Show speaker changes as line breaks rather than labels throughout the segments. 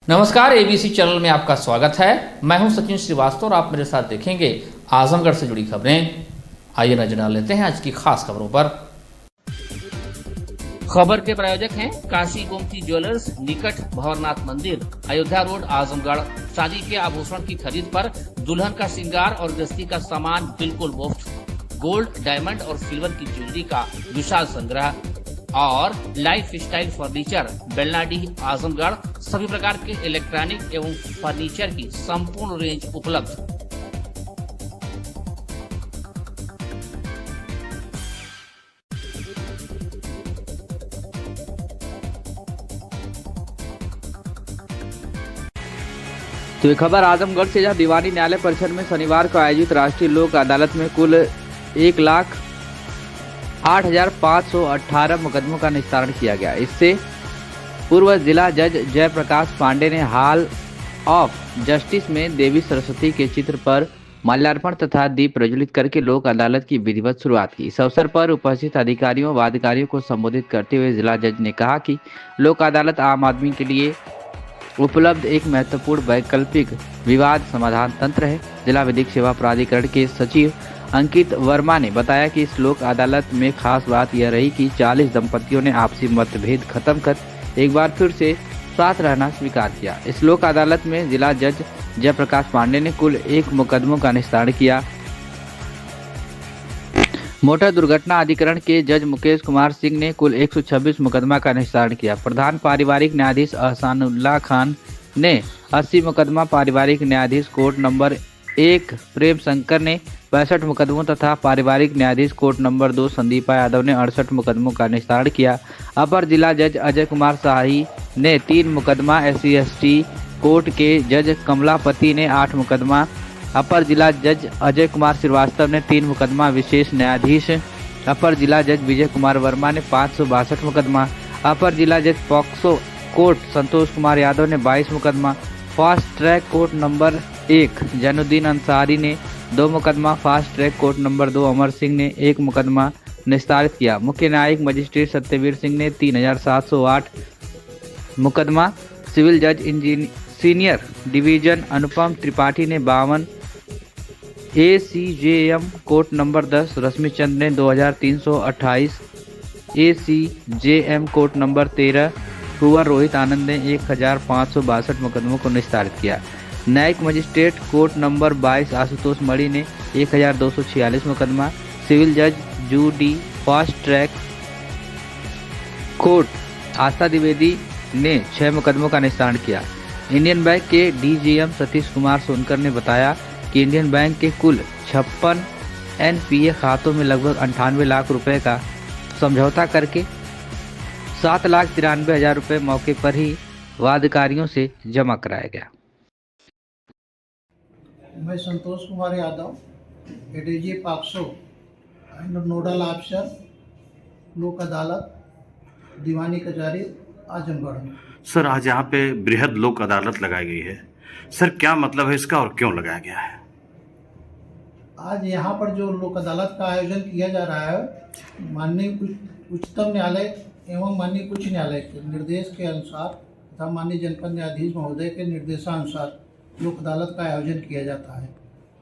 नमस्कार, ABC channel में आपका स्वागत है। मैं हूं सचिन श्रीवास्तव और आप मेरे साथ देखेंगे आजमगढ़ से जुड़ी खबरें। आइए नजर डाल लेते हैं आज की खास खबरों पर। खबर के प्रायोजक हैं काशी गोमती ज्वेलर्स, निकट भंवरनाथ मंदिर, अयोध्या रोड, आजमगढ़। शादी के आभूषण की खरीद पर दुल्हन का श्रृंगार और गृहस्थी का सामान बिल्कुल मुफ्त। गोल्ड, डायमंड और सिल्वर की ज्वेलरी का विशाल संग्रह और लाइफ स्टाइल फर्नीचर, बेलनाडीह, आजमगढ़। सभी प्रकार के इलेक्ट्रॉनिक एवं फर्नीचर की संपूर्ण रेंज उपलब्ध।
तो ये खबर आजमगढ़ से, जहां दीवानी न्यायालय परिसर में शनिवार को आयोजित राष्ट्रीय लोक अदालत में कुल 1,08,518 मुकदमों का निस्तारण किया गया। इससे पूर्व जिला जज जयप्रकाश पांडे ने हॉल ऑफ जस्टिस में देवी सरस्वती के चित्र पर माल्यार्पण तथा दीप प्रज्वलित करके लोक अदालत की विधिवत शुरुआत की। इस अवसर पर उपस्थित अधिकारियों व अधिकारियों को संबोधित करते हुए जिला जज ने कहा कि लोक अदालत आम आदमी के लिए उपलब्ध एक महत्वपूर्ण वैकल्पिक विवाद समाधान तंत्र है। जिला विधिक सेवा प्राधिकरण के सचिव अंकित वर्मा ने बताया कि इस लोक अदालत में खास बात यह रही कि 40 दंपतियों ने आपसी मतभेद खत्म कर एक बार फिर से साथ रहना स्वीकार किया। इस लोक अदालत में जिला जज जयप्रकाश पांडे ने कुल 1 मुकदमों का निस्तारण किया। मोटर दुर्घटना अधिकरण के जज मुकेश कुमार सिंह ने कुल 126 मुकदमा का निस्तारण किया। प्रधान पारिवारिक न्यायाधीश अहसानुल्लाह खान ने 80 मुकदमा, पारिवारिक न्यायाधीश कोर्ट नंबर 1 प्रेम शंकर ने 65 मुकदमों तथा पारिवारिक न्यायाधीश कोर्ट नंबर 2 संदीपा यादव ने 68 मुकदमों का निस्तारण किया। अपर जिला जज अजय कुमार शाही ने 3 मुकदमा, SC/ST कोर्ट के जज कमलापति ने 8 मुकदमा, अपर जिला जज अजय कुमार श्रीवास्तव ने 3 मुकदमा, विशेष न्यायाधीश अपर जिला जज विजय कुमार वर्मा ने 562 मुकदमा, अपर जिला जज पॉक्सो कोर्ट संतोष कुमार यादव ने 22 मुकदमा, fast track court number 1 Zainuddin Ansari ने 2 मुकदमा, fast track court number 2 Amar Singh ने 1 मुकदमा निस्तारित किया। मुख्य न्यायिक मजिस्ट्रेट सत्यवीर सिंह ने 3708 मुकदमा, सिविल जज सीनियर डिवीजन अनुपम त्रिपाठी ने 52, ACJM कोर्ट नंबर 10 रश्मिचंद ने 2328, ACJM कोर्ट नंबर 13 कुंवर रोहित आनंद ने 1562 मुकदमों को निस्तारित किया। न्यायिक मजिस्ट्रेट कोर्ट नंबर 22 आशुतोष मणि ने 1246 मुकदमा, सिविल जज जूडी फास्ट ट्रैक कोर्ट आस्था द्विवेदी ने 6 मुकदमों का निस्तारण किया। इंडियन बैंक के DGM सतीश कुमार सोनकर ने बताया कि इंडियन बैंक के कुल 56 NPA खातों में लगभग 98 लाख रुपए का समझौता करके 7,93,000 रुपए मौके पर ही वादकारियों से जमा कराया गया।
मैं Santosh Kumar Yadav, ADG POCSO and nodal officer Lok Adalat दीवानी कचहरी आजमगढ़।
सर, आज यहाँ पे बृहद लोक अदालत लगाई गई है। सर, क्या मतलब है इसका और क्यों लगाया गया है?
आज यहाँ पर जो लोक अदालत का आयोजन किया जा रहा है, माननीय उच्चतम न्यायालय एवं माननीय उच्च न्यायालय के निर्देश के अनुसार तथा माननीय जनपद न्यायाधीश महोदय के निर्देशानुसार लोक अदालत का आयोजन किया जाता है।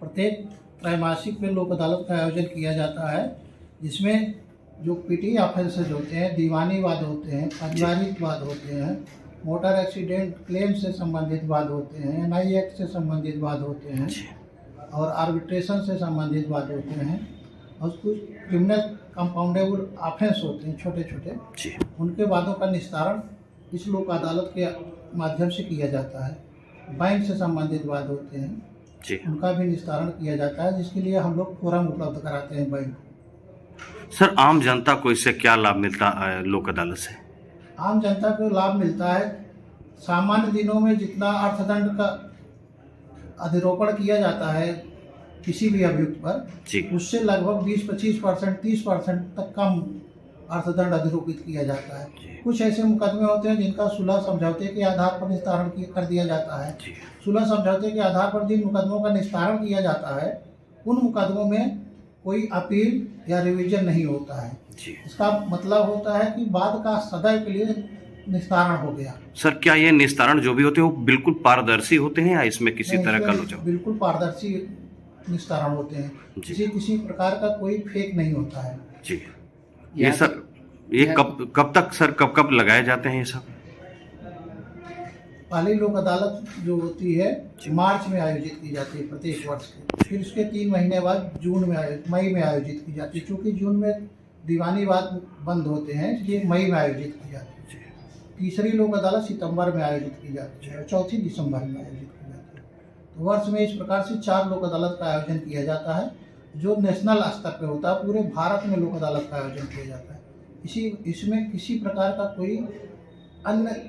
प्रत्येक त्रैमासिक में लोक अदालत का आयोजन किया जाता है, जिसमें जो PT ऑफेंसेज होते हैं, दीवानी वाद होते हैं, पारिवारिक वाद होते हैं, मोटर एक्सीडेंट क्लेम से संबंधित वाद होते हैं, NI एक्ट से संबंधित वाद होते हैं और आर्बिट्रेशन से संबंधित वाद होते हैं और कुछ क्रिमिनल कंपाउंडेबल ऑफेंस होते हैं छोटे छोटे, उनके वादों का निस्तारण इस लोक अदालत के माध्यम से किया जाता है। बैंक से संबंधित वाद होते हैं, उनका भी निस्तारण किया जाता है, जिसके लिए हम लोग फोरम उपलब्ध कराते हैं बैंक।
सर, आम जनता को इससे क्या लाभ मिलता है लोक अदालत से?
आम जनता को लाभ मिलता है, सामान्य दिनों में जितना अर्थदंड का अधिरोपण किया जाता है किसी भी अभियुक्त पर, उससे लगभग 20-25%, 30% तक कम अर्थदंड अधिरोपित किया जाता है। कुछ ऐसे मुकदमे होते हैं जिनका सुलह समझौते के आधार पर निस्तारण कर दिया जाता है। सुलह समझौते के आधार पर जिन मुकदमों का निस्तारण किया जाता है, उन मुकदमों में कोई अपील या रिवीजन नहीं होता है। इसका मतलब होता है कि बाद का सदैव के लिए निस्तारण हो गया।
सर क्या ये निस्तारण जो भी होते हैं वो बिल्कुल पारदर्शी होते हैं या इसमें किसी
नहीं,
तरह का
इसमें
लोचा?
बिल्कुल पारदर्शी निस्तारण होते हैं,
जी।
किसी प्रकार का कोई फेक नहीं होता है।
जी। ये सर ये कब तक सर कब लगाए जाते हैं ये सब?
पहली लोक अदालत जो होती है मार्च में आयोजित की जाती है प्रत्येक वर्ष की, फिर उसके 3 महीने बाद मई में आयोजित की जाती है। क्योंकि जून में दीवानी वाद बंद होते हैं, इसलिए मई में आयोजित की जाती है। तीसरी लोक अदालत सितंबर में आयोजित की जाती है और चौथी दिसंबर में आयोजित की जाती है। तो वर्ष में इस प्रकार से 4 लोक अदालत का आयोजन किया जाता है, जो नेशनल स्तर पर होता है। पूरे भारत में लोक अदालत का आयोजन किया जाता है। इसमें किसी प्रकार का कोई अन्य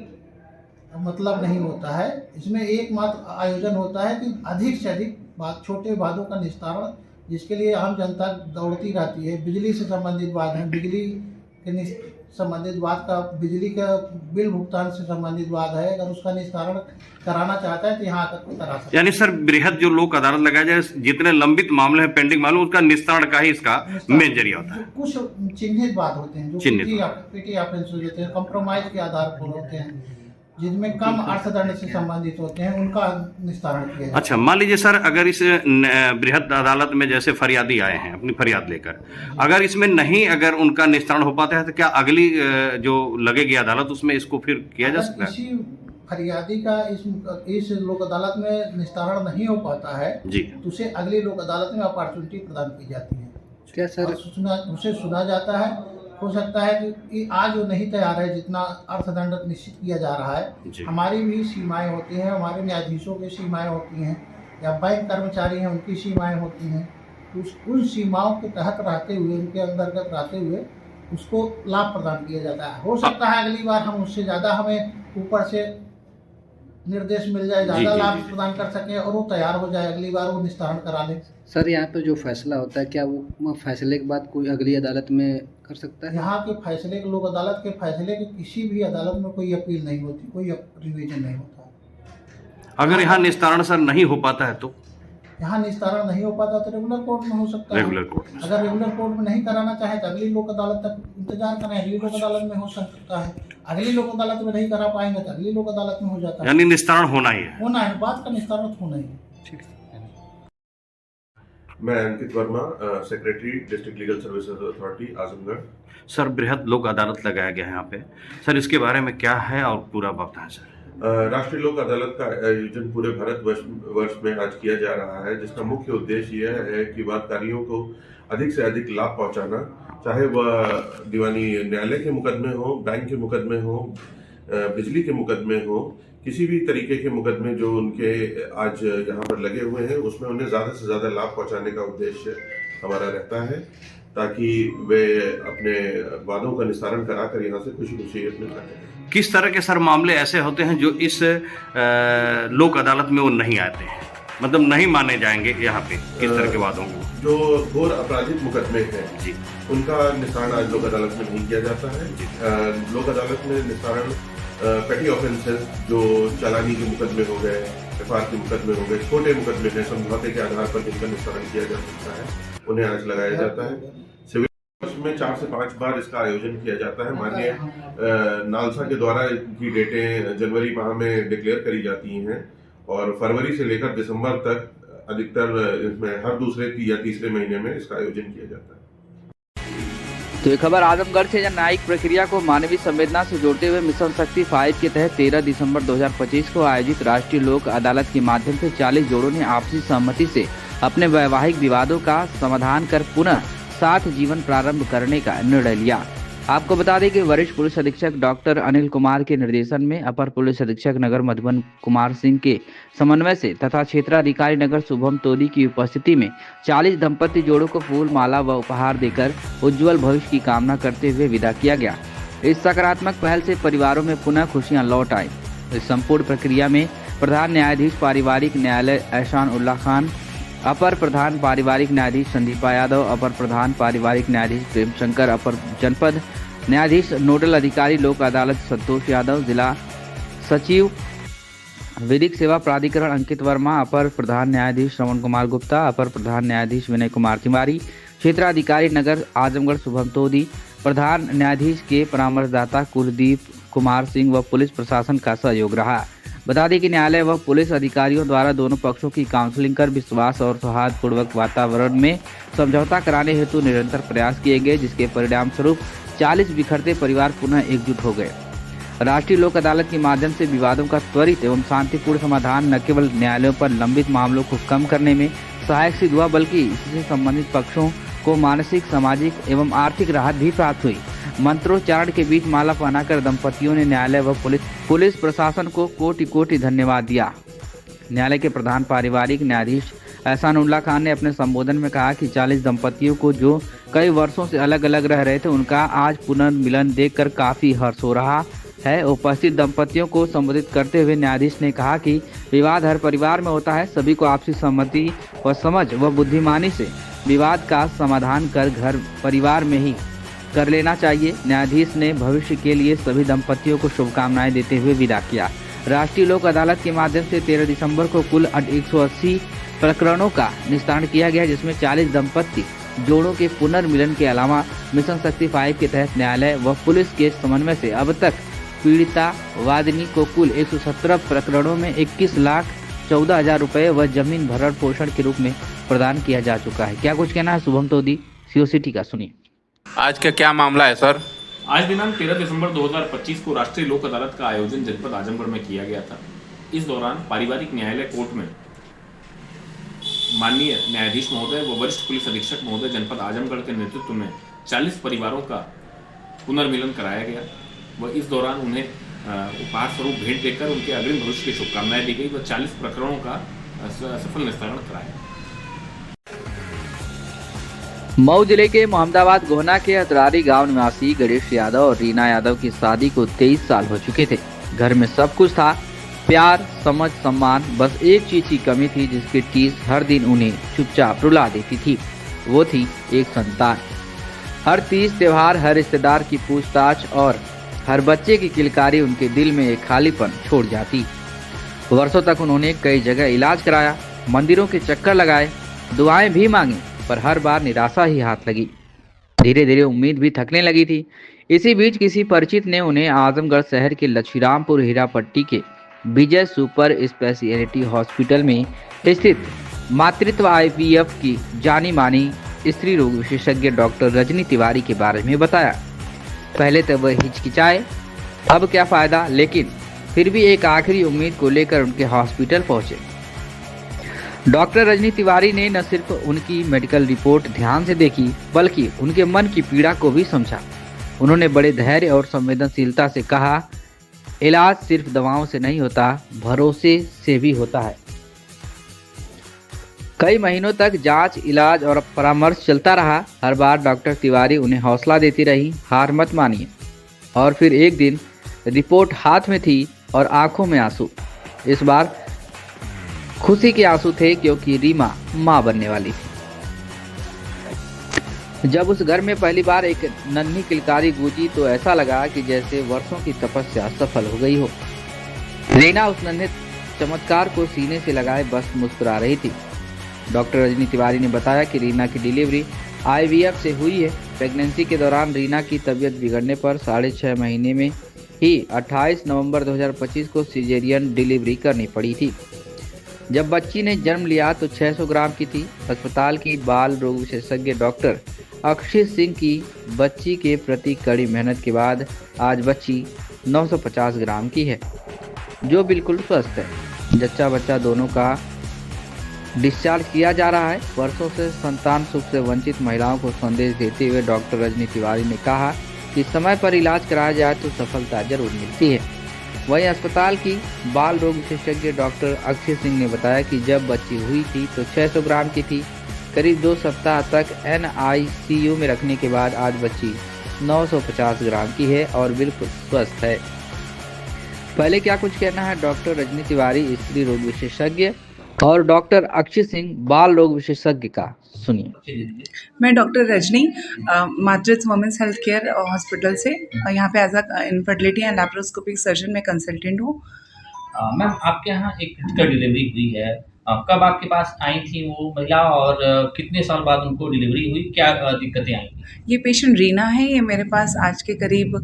मतलब नहीं होता है। इसमें एकमात्र आयोजन होता है कि अधिक से अधिक छोटे वादों का निस्तारण, जिसके लिए आम जनता दौड़ती रहती है। बिजली से संबंधित वाद है, बिजली के संबंधित वाद का, बिजली का बिल भुगतान से संबंधित वाद है, अगर उसका निस्तारण कराना चाहता है तो यहाँ आकर करा सकता है।
यानी सर बृहद जो लोक अदालत लगाया जाए, जितने लंबित मामले हैं, पेंडिंग मामले, उसका निस्तारण का ही इसका मेन जरिया होता है।
कुछ चिन्हित बात होते हैं जो पीटी ऑफेंस हो जाते हैं, कंप्रोमाइज के आधार पर होते हैं, जिनमें कम अर्थदंड से संबंधित होते हैं, उनका निस्तारण किया जाता है।
अच्छा, मान लीजिए सर अगर इस बृहद अदालत में जैसे फरियादी आए हैं अपनी फरियाद लेकर, अगर इसमें नहीं अगर उनका निस्तारण हो पाता है तो क्या अगली जो लगेगी अदालत उसमें इसको फिर किया जा सकता है?
किसी फरियादी का इस लोक अदालत में निस्तारण नहीं हो पाता है
जी,
तो उसे अगली लोक अदालत में अपॉर्चुनिटी प्रदान की जाती है।
क्या सर
उसे सुना जाता है। हो सकता है कि आज वो नहीं तैयार है, जितना अर्थदंड निश्चित किया जा रहा है। हमारी भी सीमाएं होती हैं, हमारे न्यायाधीशों की सीमाएं होती हैं, या बैंक कर्मचारी हैं उनकी सीमाएं होती हैं। तो उन सीमाओं के तहत रहते हुए, उनके अंतर्गत रहते हुए उसको लाभ प्रदान किया जाता है। हो सकता है अगली बार हम उससे ज़्यादा, हमें ऊपर से निर्देश मिल जाए, ज़्यादा लाभ प्रदान कर सके और वो तैयार हो जाए, अगली बार वो निस्तारण करा ले।
सर यहाँ पे जो फैसला होता है, क्या वो फैसले के बाद कोई अगली अदालत में कर सकता है?
यहाँ के फैसले के, लोक अदालत के फैसले के किसी भी अदालत में कोई अपील नहीं होती, कोई रिवीजन नहीं होता।
अगर यहाँ निस्तारण सर नहीं हो पाता है तो
यहाँ निस्तारण नहीं हो पाता तो रेगुलर कोर्ट में हो सकता है।
रेगुलर कोर्ट में,
अगर रेगुलर कोर्ट में नहीं कराना चाहे तो अगली लोक अदालत तक इंतजार करें, अगली लोक अदालत में हो सकता है। अगली लोक अदालत में नहीं करा पाएंगे तो अगली लोक अदालत में हो जाता है।
यानी निस्तारण होना ही है,
होना है, बात का निस्तारण होना ही है।
मैं Ankit Verma, secretary district legal services authority Azamgarh.
Sir बृहद लोक अदालत लगाया गया है यहाँ पे, सर इसके बारे में क्या है और पूरा बताएं सर।
राष्ट्रीय लोक अदालत का आयोजन पूरे भारत वर्ष में आज किया जा रहा है, जिसका मुख्य उद्देश्य यह है कि वादकारियों को अधिक से अधिक लाभ पहुंचाना, चाहे वह दीवानी न्यायालय के मुकदमे हो, बैंक के मुकदमे हो, बिजली के मुकदमे हो, किसी भी तरीके के मुकदमे जो उनके आज यहाँ पर लगे हुए हैं, उसमें उन्हें ज़्यादा से ज़्यादा लाभ पहुँचाने का उद्देश्य हमारा रहता है, ताकि वे अपने वादों का निस्तारण कराकर यहाँ से खुशी खुशी अपने घर जाएं।
किस तरह के सर मामले ऐसे होते हैं जो इस लोक अदालत में वो नहीं आते हैं, मतलब नहीं माने जाएंगे यहाँ पे, किस तरह के वादों को?
जो घोर आपराधिक मुकदमे हैं
जी,
उनका निस्तारण आज लोक अदालत में नहीं किया जाता है। लोक अदालत में निस्तारण पेटी ऑफेंसेस, जो चालानी के मुकदमे हो गए, एफआईआर के मुकदमे हो गए, छोटे मुकदमे हैं, समझौते के आधार पर जिनका निस्तारण किया जा सकता है, उन्हें आज लगाया जाता है। सिविल वर्ष में 4 से 5 बार इसका आयोजन किया जाता है। माननीय नालसा के द्वारा इनकी डेटें जनवरी माह में डिक्लेयर करी जाती हैं और फरवरी से लेकर दिसंबर तक अधिकतर इसमें हर दूसरे या तीसरे महीने में इसका आयोजन किया जाता है।
तो ये खबर आजमगढ़ से जन न्यायिक प्रक्रिया को मानवीय संवेदना से जोड़ते हुए मिशन शक्ति 5 के तहत 13 दिसंबर 2025 को आयोजित राष्ट्रीय लोक अदालत के माध्यम से 40 जोड़ों ने आपसी सहमति से अपने वैवाहिक विवादों का समाधान कर पुनः साथ जीवन प्रारंभ करने का निर्णय लिया। आपको बता दें कि वरिष्ठ पुलिस अधीक्षक डॉक्टर अनिल कुमार के निर्देशन में अपर पुलिस अधीक्षक नगर मधुबन कुमार सिंह के समन्वय से तथा क्षेत्राधिकारी नगर शुभम तोदी की उपस्थिति में 40 दंपति जोड़ों को फूल माला व उपहार देकर उज्जवल भविष्य की कामना करते हुए विदा किया गया। इस सकारात्मक पहल से परिवारों में पुनः खुशियां लौट आई। इस संपूर्ण प्रक्रिया में प्रधान न्यायाधीश पारिवारिक न्यायालय एहसान उल्ला खान, अपर प्रधान पारिवारिक न्यायाधीश संदीपा यादव, अपर प्रधान पारिवारिक न्यायाधीश प्रेम शंकर, अपर जनपद न्यायाधीश नोडल अधिकारी लोक अदालत संतोष यादव, जिला सचिव विधिक सेवा प्राधिकरण अंकित वर्मा, अपर प्रधान न्यायाधीश श्रवण कुमार गुप्ता, अपर प्रधान न्यायाधीश विनय कुमार तिवारी, क्षेत्राधिकारी नगर आजमगढ़ शुभम तोदी, प्रधान न्यायाधीश के परामर्शदाता कुलदीप कुमार सिंह व पुलिस प्रशासन का सहयोग रहा। बता दें कि न्यायालय व पुलिस अधिकारियों द्वारा दोनों पक्षों की काउंसलिंग कर विश्वास और सौहार्दपूर्वक वातावरण में समझौता कराने हेतु निरंतर प्रयास किए गए, जिसके परिणाम स्वरूप 40 बिखरते परिवार पुनः एकजुट हो गए। राष्ट्रीय लोक अदालत के माध्यम से विवादों का त्वरित एवं शांतिपूर्ण समाधान न केवल न्यायालयों पर लंबित मामलों को कम करने में सहायक सिद्ध हुआ, बल्कि इससे संबंधित पक्षों को मानसिक, सामाजिक एवं आर्थिक राहत भी प्राप्त हुई। मंत्रोच्चारण के बीच माला पहनाकर दंपतियों ने न्यायालय व पुलिस प्रशासन को कोटि कोटि धन्यवाद दिया। न्यायालय के प्रधान पारिवारिक न्यायाधीश एहसानुल्लाह खान ने अपने संबोधन में कहा कि 40 दंपतियों को जो कई वर्षों से अलग अलग रह रहे थे, उनका आज पुनर्मिलन देखकर काफी हर्ष हो रहा है। उपस्थित दंपतियों को संबोधित करते हुए न्यायाधीश ने कहा कि विवाद हर परिवार में होता है, सभी को आपसी सहमति व समझ व बुद्धिमानी से विवाद का समाधान कर घर परिवार में ही कर लेना चाहिए। न्यायाधीश ने भविष्य के लिए सभी दंपतियों को शुभकामनाएं देते हुए विदा किया। राष्ट्रीय लोक अदालत के माध्यम से 13 दिसंबर को कुल 180 प्रकरणों का निस्तारण किया गया, जिसमें 40 दंपति जोड़ों के पुनर्मिलन के अलावा मिशन शक्ति 5 के तहत न्यायालय व पुलिस के समन्वय से अब तक पीड़िता वादिनी को कुल 117 प्रकरणों में 21,14,000 रुपए व जमीन भरण पोषण के रूप में प्रदान किया जा चुका है। क्या कुछ कहना है शुभम तोदी, सीओ सिटी का, सुनिए।
आज का क्या मामला है सर?
आज दिनांक 13 दिसंबर 2025 को राष्ट्रीय लोक अदालत का आयोजन जनपद आजमगढ़ में किया गया था। इस दौरान पारिवारिक न्यायालय कोर्ट में माननीय न्यायाधीश महोदय व वरिष्ठ पुलिस अधीक्षक महोदय जनपद आजमगढ़ के नेतृत्व में 40 परिवारों का पुनर्मिलन कराया गया व इस दौरान उन्हें उपहार स्वरूप भेंट देकर उनके अग्रिम भविष्य की शुभकामनाएं दी गई व 40 प्रकरणों का सफल निस्तारण कराया।
मऊ जिले के मोहम्मदाबाद गोहना के अतरारी गांव निवासी गणेश यादव और रीना यादव की शादी को 23 साल हो चुके थे। घर में सब कुछ था, प्यार, समझ, सम्मान। बस एक चीज की कमी थी, जिसकी टीस हर दिन उन्हें चुपचाप रुला देती थी। वो थी एक संतान। हर तीज त्योहार, हर रिश्तेदार की पूछताछ और हर बच्चे की किलकारी उनके दिल में एक खालीपन छोड़ जाती। वर्षों तक उन्होंने कई जगह इलाज कराया, मंदिरों के चक्कर लगाए, दुआएं भी मांगी, पर हर बार निराशा ही हाथ लगी। धीरे धीरे उम्मीद भी थकने लगी थी। इसी बीच किसी परिचित ने उन्हें आजमगढ़ शहर के लक्ष्मीरामपुर हीरापट्टी के विजय सुपर स्पेशलिटी हॉस्पिटल में स्थित मातृत्व IVF की जानी मानी स्त्री रोग विशेषज्ञ डॉक्टर रजनी तिवारी के बारे में बताया। पहले तो वह हिचकिचाए, अब क्या फायदा, लेकिन फिर भी एक आखिरी उम्मीद को लेकर उनके हॉस्पिटल पहुंचे। डॉक्टर रजनी तिवारी ने न सिर्फ उनकी मेडिकल रिपोर्ट ध्यान से देखी, बल्कि उनके मन की पीड़ा को भी समझा। उन्होंने बड़े धैर्य और संवेदनशीलता से कहा, इलाज सिर्फ दवाओं से नहीं होता, भरोसे से भी होता है। कई महीनों तक जांच, इलाज और परामर्श चलता रहा। हर बार डॉक्टर तिवारी उन्हें हौसला देती रही, हार मत मानिए। और फिर एक दिन रिपोर्ट हाथ में थी और आंखों में आंसू। इस बार खुशी के आंसू थे, क्योंकि रीमा मां बनने वाली थी। जब उस घर में पहली बार एक नन्ही किलकारी गूंजी तो ऐसा लगा कि जैसे वर्षों की तपस्या सफल हो गई हो। रीना उस नन्हे चमत्कार को सीने से लगाए बस मुस्कुरा रही थी। डॉक्टर रजनी तिवारी ने बताया कि रीना की डिलीवरी IVF से हुई है। प्रेगनेंसी के दौरान रीना की तबीयत बिगड़ने पर 6.5 महीने में ही 28 नवंबर 2025 को सिजेरियन डिलीवरी करनी पड़ी थी। जब बच्ची ने जन्म लिया तो 600 ग्राम की थी। अस्पताल की बाल रोग विशेषज्ञ डॉक्टर अक्षय सिंह की बच्ची के प्रति कड़ी मेहनत के बाद आज बच्ची 950 ग्राम की है, जो बिल्कुल स्वस्थ है। जच्चा बच्चा दोनों का डिस्चार्ज किया जा रहा है। वर्षों से संतान सुख से वंचित महिलाओं को संदेश देते हुए डॉक्टर रजनी तिवारी ने कहा कि समय पर इलाज कराया जाए तो सफलता जरूर मिलती है। वहीं अस्पताल की बाल रोग विशेषज्ञ डॉक्टर अक्षय सिंह ने बताया कि जब बच्ची हुई थी तो 600 ग्राम की थी। करीब 2 सप्ताह तक NICU में रखने के बाद आज बच्ची 950 ग्राम की है और बिल्कुल स्वस्थ है। पहले क्या कुछ कहना है डॉक्टर रजनी तिवारी स्त्री रोग विशेषज्ञ और डॉक्टर अक्षय सिंह बाल रोग विशेषज्ञ का, सुनिए।
मैं डॉक्टर रजनी मातृत्व वुमेन्स हेल्थ केयर हॉस्पिटल से यहाँ पे as a infertility and laparoscopic surgeon में कंसल्टेंट हूँ।
मैम, आपके यहाँ एक क्रिटिकल डिलीवरी हुई है, कब आपके पास आई थी वो महिला और कितने साल बाद उनको डिलीवरी हुई, क्या दिक्कतें आई?
ये पेशेंट रीना है। ये मेरे पास आज के करीब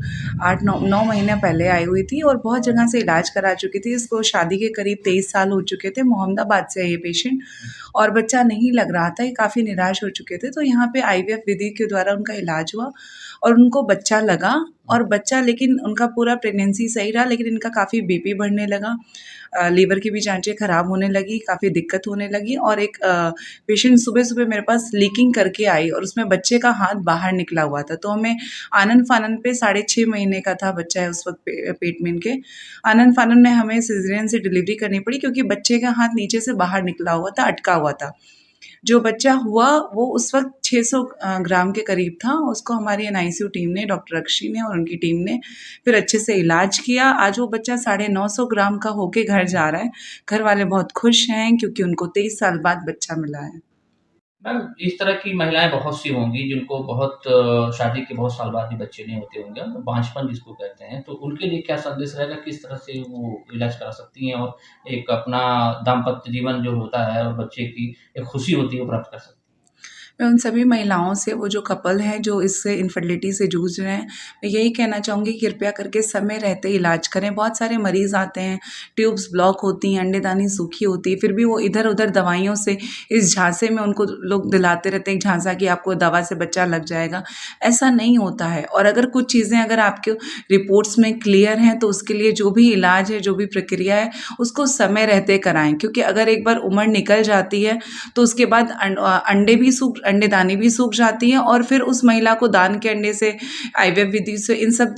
8-9 महीने पहले आई हुई थी और बहुत जगह से इलाज करा चुकी थी। इसको शादी के करीब 23 साल हो चुके थे। मोहम्मदाबाद से है ये पेशेंट और बच्चा नहीं लग रहा था। ये काफ़ी निराश हो चुके थे। तो यहाँ पे IVF विधि के द्वारा उनका इलाज हुआ और उनको बच्चा लगा और बच्चा, लेकिन उनका पूरा प्रेगनेंसी सही रहा, लेकिन इनका काफ़ी BP बढ़ने लगा, लीवर की भी जांचें ख़राब होने लगी, काफ़ी दिक्कत होने लगी और एक पेशेंट सुबह-सुबह मेरे पास लीकिंग करके आई और उसमें बच्चे का हाथ बाहर निकला हुआ था। तो हमें आनन-फानन पे 6.5 महीने का था बच्चा है उस वक़्त पेट में इनके। आनन-फानन में हमें सिज़ेरियन से डिलीवरी करनी पड़ी क्योंकि बच्चे का हाथ नीचे से बाहर निकला हुआ था, अटका हुआ था। जो बच्चा हुआ वो उस वक़्त 600 ग्राम के करीब था। उसको हमारी NICU टीम ने, डॉक्टर अक्षी ने और उनकी टीम ने फिर अच्छे से इलाज किया। आज वो बच्चा 950 ग्राम का होके घर जा रहा है। घर वाले बहुत खुश हैं क्योंकि उनको 23 साल बाद बच्चा मिला है।
मैम, इस तरह की महिलाएं बहुत सी होंगी जिनको बहुत शादी के बहुत साल बाद भी बच्चे नहीं होते होंगे, तो बांझपन जिसको कहते हैं, तो उनके लिए क्या संदेश रहेगा, किस तरह से वो इलाज करा सकती हैं और एक अपना दाम्पत्य जीवन जो होता है और बच्चे की एक खुशी होती है वो प्राप्त कर सकती हैं?
मैं उन सभी महिलाओं से, वो जो कपल हैं जो इससे इनफर्टिलिटी से जूझ रहे हैं, मैं यही कहना चाहूँगी कृपया करके समय रहते इलाज करें। बहुत सारे मरीज़ आते हैं, ट्यूब्स ब्लॉक होती हैं, अंडेदानी सूखी होती है, फिर भी वो इधर-उधर दवाइयों से इस झांसे में उनको लोग दिलाते रहते हैं एक झांसा कि आपको दवा से बच्चा लग जाएगा। ऐसा नहीं होता है और अगर कुछ चीज़ें अगर आपके रिपोर्ट्स में क्लियर हैं तो उसके लिए जो भी इलाज है, जो भी प्रक्रिया है, उसको समय रहते कराएँ क्योंकि अगर एक बार उम्र निकल जाती है तो उसके बाद अंडेदानी भी सूख जाती है और फिर उस महिला को दान के अंडे से, IVF विधि से, इन सब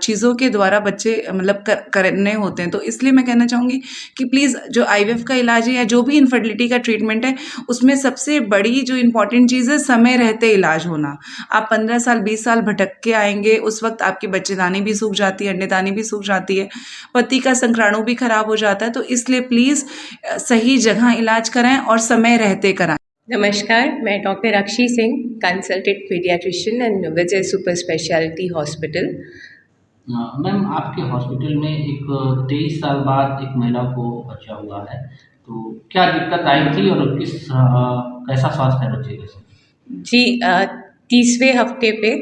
चीज़ों के द्वारा बच्चे मतलब करने होते हैं। तो इसलिए मैं कहना चाहूँगी कि प्लीज़ जो IVF का इलाज है या जो भी इनफर्टिलिटी का ट्रीटमेंट है उसमें सबसे बड़ी जो इम्पॉर्टेंट चीज़ है समय रहते इलाज होना। आप 15 साल 20 साल भटक के आएंगे, उस वक्त आपकी बच्चेदानी भी सूख जाती है, अंडेदानी भी सूख जाती है, पति का शुक्राणु भी खराब हो जाता है। तो इसलिए प्लीज़ सही जगह इलाज कराएं और समय रहते कराएं।
नमस्कार, मैं doctor Akshi Singh, consultant paediatrician and Vijay super speciality hospital.
Ma'am, आपके हॉस्पिटल में एक 23 साल बाद एक महिला को बच्चा हुआ है, तो क्या दिक्कत आई थी और कैसा स्वास्थ्य है बच्चे का?
जी, 30वें हफ्ते पे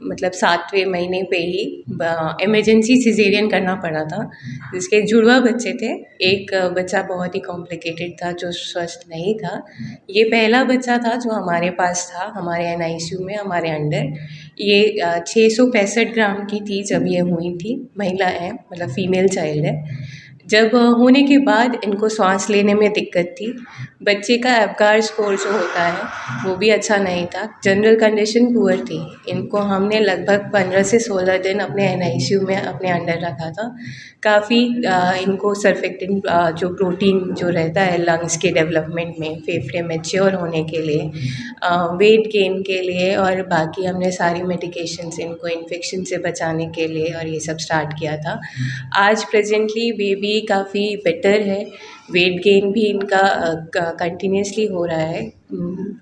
मतलब 7वें महीने पे ही इमरजेंसी सिजेरियन करना पड़ा था, जिसके जुड़वा बच्चे थे। एक बच्चा बहुत ही कॉम्प्लिकेटेड था जो स्वस्थ नहीं था। ये पहला बच्चा था जो हमारे पास था, हमारे NICU में, हमारे अंडर। ये 665 ग्राम की थी जब ये हुई थी। महिला है, मतलब फीमेल चाइल्ड है। जब होने के बाद इनको सांस लेने में दिक्कत थी। बच्चे का एबगार स्कोर जो होता है वो भी अच्छा नहीं था। जनरल कंडीशन पुअर थी। इनको हमने लगभग 15 से 16 दिन अपने NICU में अपने अंडर रखा था। काफ़ी इनको सर्फेक्टेंट जो प्रोटीन जो रहता है लंग्स के डेवलपमेंट में, फेफड़े मैच्योर होने के लिए, वेट गेन के लिए और बाकी हमने सारी मेडिकेशंस इनको इन्फेक्शन से बचाने के लिए और ये सब स्टार्ट किया था। आज प्रेजेंटली बेबी काफ़ी बेटर है, वेट गेन भी इनका कंटिन्यूसली हो रहा है।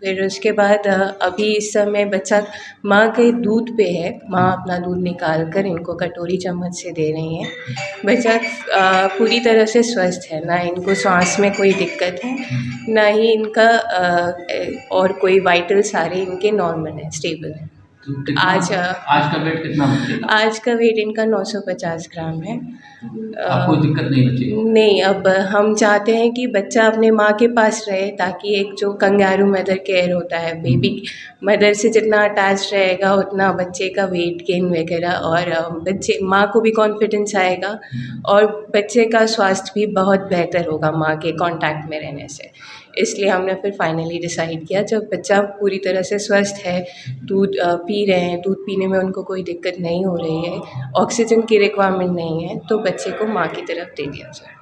फिर उसके बाद अभी इस समय बच्चा माँ के दूध पे है। माँ अपना दूध निकाल कर इनको कटोरी चम्मच से दे रही हैं। बच्चा पूरी तरह से स्वस्थ है, ना इनको सांस में कोई दिक्कत है, ना ही इनका और कोई वाइटल सारे इनके नॉर्मल हैं, स्टेबल हैं।
आज का वेट कितना बच्चे का?
आज का वेट इनका 950 ग्राम है।
कोई दिक्कत नहीं बच्चे?
नहीं, अब हम चाहते हैं कि बच्चा अपने माँ के पास रहे ताकि एक जो कंगारू मदर केयर होता है, बेबी मदर से जितना अटैच रहेगा उतना बच्चे का वेट गेन वगैरह और बच्चे माँ को भी कॉन्फिडेंस आएगा और बच्चे का स्वास्थ्य भी बहुत बेहतर होगा माँ के कांटेक्ट में रहने से। इसलिए हमने फिर फाइनली डिसाइड किया, जब बच्चा पूरी तरह से स्वस्थ है, दूध पी रहे हैं, दूध पीने में उनको कोई दिक्कत नहीं हो रही है, ऑक्सीजन की रिक्वायरमेंट नहीं है, तो बच्चे को माँ की तरफ दे दिया जाए।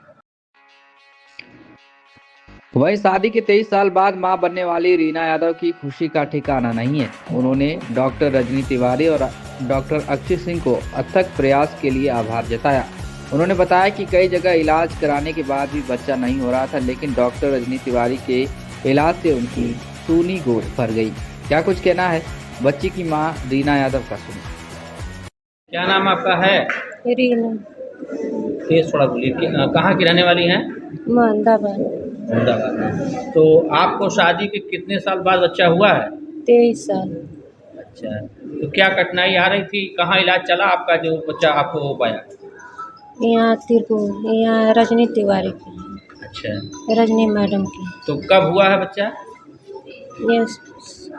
वहीं शादी के 23 साल बाद मां बनने वाली रीना यादव की खुशी का ठिकाना नहीं है। उन्होंने डॉक्टर रजनी तिवारी और डॉक्टर अक्षय सिंह को अथक प्रयास के लिए आभार जताया। उन्होंने बताया कि कई जगह इलाज कराने के बाद भी बच्चा नहीं हो रहा था, लेकिन डॉक्टर रजनी तिवारी के इलाज से उनकी सूनी गोद भर गई। क्या कुछ कहना है बच्ची की मां रीना यादव का, सुनिए।
क्या नाम आपका है?
रीना।
तेज थोड़ा बोलिए। कहाँ की रहने वाली हैं?
मोहम्मदाबाद।
मोहम्मदाबाद। तो आपको शादी के कितने साल बाद बच्चा हुआ है?
23 साल।
अच्छा, तो क्या कठिनाई आ रही थी, कहाँ इलाज चला आपका जो बच्चा आपको हो पाया?
यहाँ तिरपुर, यहाँ रजनी तिवारी की,
अच्छा,
रजनी मैडम की।
तो कब हुआ है बच्चा?
ये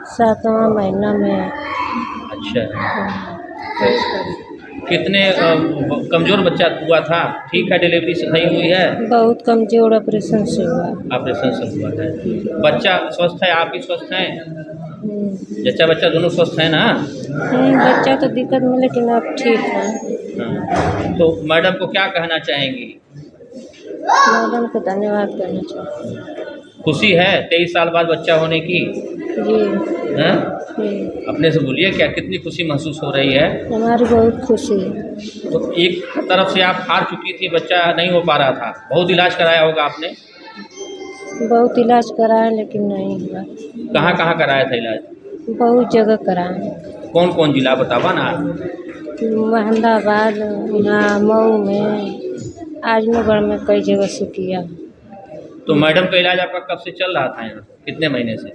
7वां महीना में।
अच्छा, तो कितने कमजोर बच्चा हुआ था? ठीक है, डिलीवरी सही हुई है?
बहुत कमजोर ऑपरेशन से हुआ।
ऑपरेशन से हुआ है। बच्चा स्वस्थ है, आप भी स्वस्थ हैं? जच्चा बच्चा दोनों स्वस्थ हैं ना?
बच्चा तो दिक्कत में, लेकिन अब ठीक है।
हाँ। तो मैडम को क्या कहना चाहेंगी?
मैडम को धन्यवाद करना चाहिए।
खुशी है 23 साल बाद बच्चा होने की?
जी।
हाँ?
जी।
अपने से बोलिए, क्या कितनी खुशी महसूस हो रही है?
हमारी बहुत खुशी है।
तो एक तरफ से आप हार चुकी थी, बच्चा नहीं हो पा रहा था, बहुत इलाज कराया होगा आपने?
बहुत इलाज कराया लेकिन नहीं हुआ।
कहाँ कराया था इलाज?
बहुत जगह कराया।
कौन कौन जिला बतावा ना?
अहमदाबाद, यहाँ मऊ में, आजमगढ़ में कई जगह से किया।
तो मैडम का इलाज आपका कब से चल रहा था यहाँ, कितने महीने से?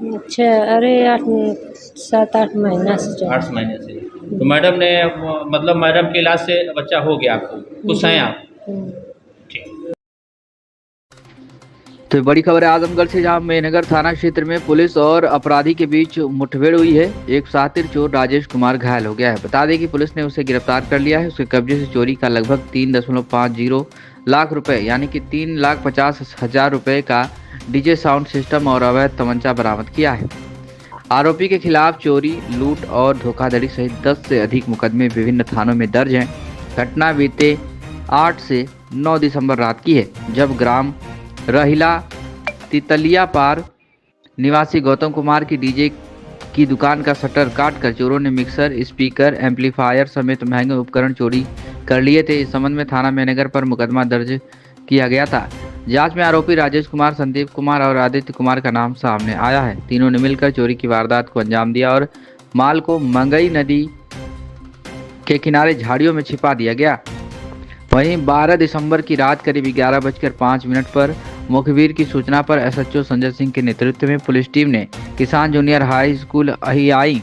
अच्छा, अरे 7-8 महीना से चल।
8 महीने से। तो मैडम ने मतलब मैडम के इलाज से बच्चा हो गया आपको, खुश हैं आप? ठीक।
तो बड़ी खबर है आजमगढ़ से, जहां मेहनगर थाना क्षेत्र में पुलिस और अपराधी के बीच मुठभेड़ हुई है। एक शातिर चोर राजेश कुमार घायल हो गया है। बता दें कि पुलिस ने उसे गिरफ्तार कर लिया है। उसके कब्जे से चोरी का लगभग 3.50 लाख रुपए यानी कि 3,50,000 रुपए का डीजे साउंड सिस्टम और अवैध तमंचा बरामद किया है। आरोपी के खिलाफ चोरी, लूट और धोखाधड़ी सहित 10 से अधिक मुकदमे विभिन्न थानों में दर्ज हैं। घटना बीते 8 से 9 दिसंबर रात की है, जब ग्राम रहिला तितलिया पार निवासी गौतम कुमार की डीजे की दुकान का शटर काटकर चोरों ने मिक्सर, स्पीकर, एम्पलीफायर समेत महंगे उपकरण चोरी कर लिए थे। इस संबंध में थाना मेहनगर पर मुकदमा दर्ज किया गया था। जांच में आरोपी राजेश कुमार, संदीप कुमार और आदित्य कुमार का नाम सामने आया है। तीनों ने मिलकर चोरी की वारदात को अंजाम दिया और माल को मंगई नदी के किनारे झाड़ियों में छिपा दिया गया। वहीं 12 दिसंबर की रात करीब 11:05 पर मुखबिर की सूचना पर एसएचओ संजय सिंह के नेतृत्व में पुलिस टीम ने किसान जूनियर हाई स्कूल अहियाई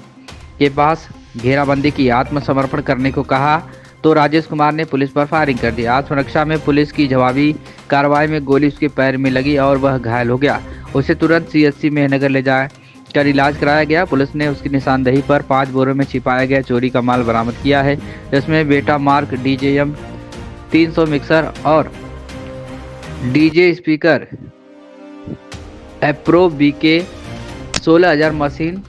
के पास घेराबंदी की। आत्मसमर्पण करने को कहा तो राजेश कुमार ने पुलिस पर फायरिंग कर दी। आत्मरक्षा में पुलिस की जवाबी कार्रवाई में गोली उसके पैर में लगी और वह घायल हो गया। उसे तुरंत सीएचसी मेहनगर ले जाकर इलाज कराया गया। पुलिस ने उसकी निशानदेही पर 5 बोरों में छिपाया गया चोरी का माल बरामद किया है। इसमें बेटा मार्क DJM 300 मिक्सर और DJ speaker appro BK 16,000 machine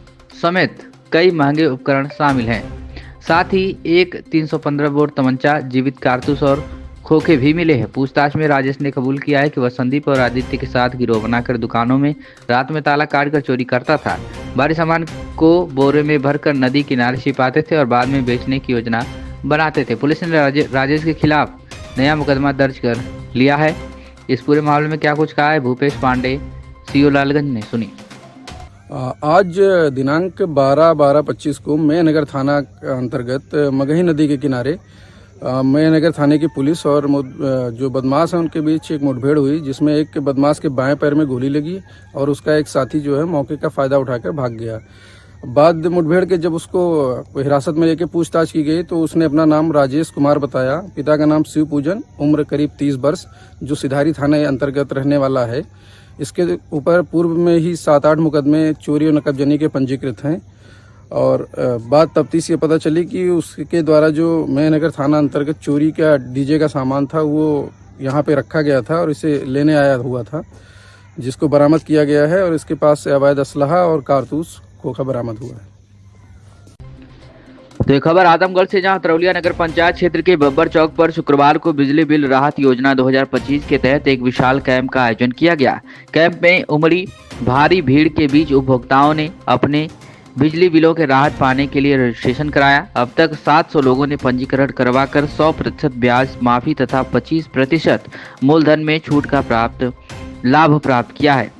समेत कई महंगे उपकरण शामिल हैं। साथ ही एक 315 बोर तमंचा, जीवित कारतूस और खोखे भी मिले हैं। पूछताछ में राजेश ने कबूल किया है कि वह संदीप और आदित्य के साथ गिरोह बनाकर दुकानों में रात में ताला काटकर चोरी करता था। भारी सामान को बोरे में भरकर नदी किनारे छिपाते थे और बाद में बेचने की योजना बनाते थे। पुलिस ने राजेश के खिलाफ नया मुकदमा दर्ज कर लिया है। इस पूरे मामले में क्या कुछ कहा है भूपेश पांडे, CO लालगंज ने, सुनी।
आज दिनांक 12/12/25 को मेहनगर थाना अंतर्गत मगही नदी के किनारे मेहनगर थाने की पुलिस और जो बदमाश हैं उनके बीच एक मुठभेड़ हुई, जिसमें एक बदमाश के बाएं पैर में गोली लगी और उसका एक साथी जो है मौके का फायदा उठाकर भाग गया। बाद मुठभेड़ के जब उसको हिरासत में लेकर पूछताछ की गई तो उसने अपना नाम राजेश कुमार बताया। पिता का नाम शिव पूजन, उम्र करीब 30 वर्ष, जो सिधारी थाने अंतर्गत रहने वाला है। इसके ऊपर पूर्व में ही 7-8 मुकदमे चोरी और नकबजनी के पंजीकृत हैं और बाद तफ्तीश ये पता चली कि उसके द्वारा जो मेहनगर थाना अंतर्गत चोरी का डीजे का सामान था वो यहाँ पे रखा गया था और इसे लेने आया हुआ था, जिसको बरामद किया गया है और इसके पास से अवैध असलहा और कारतूस खोखा बरामद हुआ है।
तो खबर आजमगढ़ से, जहां तरौलिया नगर पंचायत क्षेत्र के बब्बर चौक पर शुक्रवार को बिजली बिल राहत योजना 2025 के तहत एक विशाल कैंप का आयोजन किया गया। कैंप में उमड़ी भारी भीड़ के बीच उपभोक्ताओं ने अपने बिजली बिलों के राहत पाने के लिए रजिस्ट्रेशन कराया। अब तक 700 लोगों ने पंजीकरण करवाकर 100% ब्याज माफी तथा 25% मूलधन में छूट का लाभ प्राप्त किया है।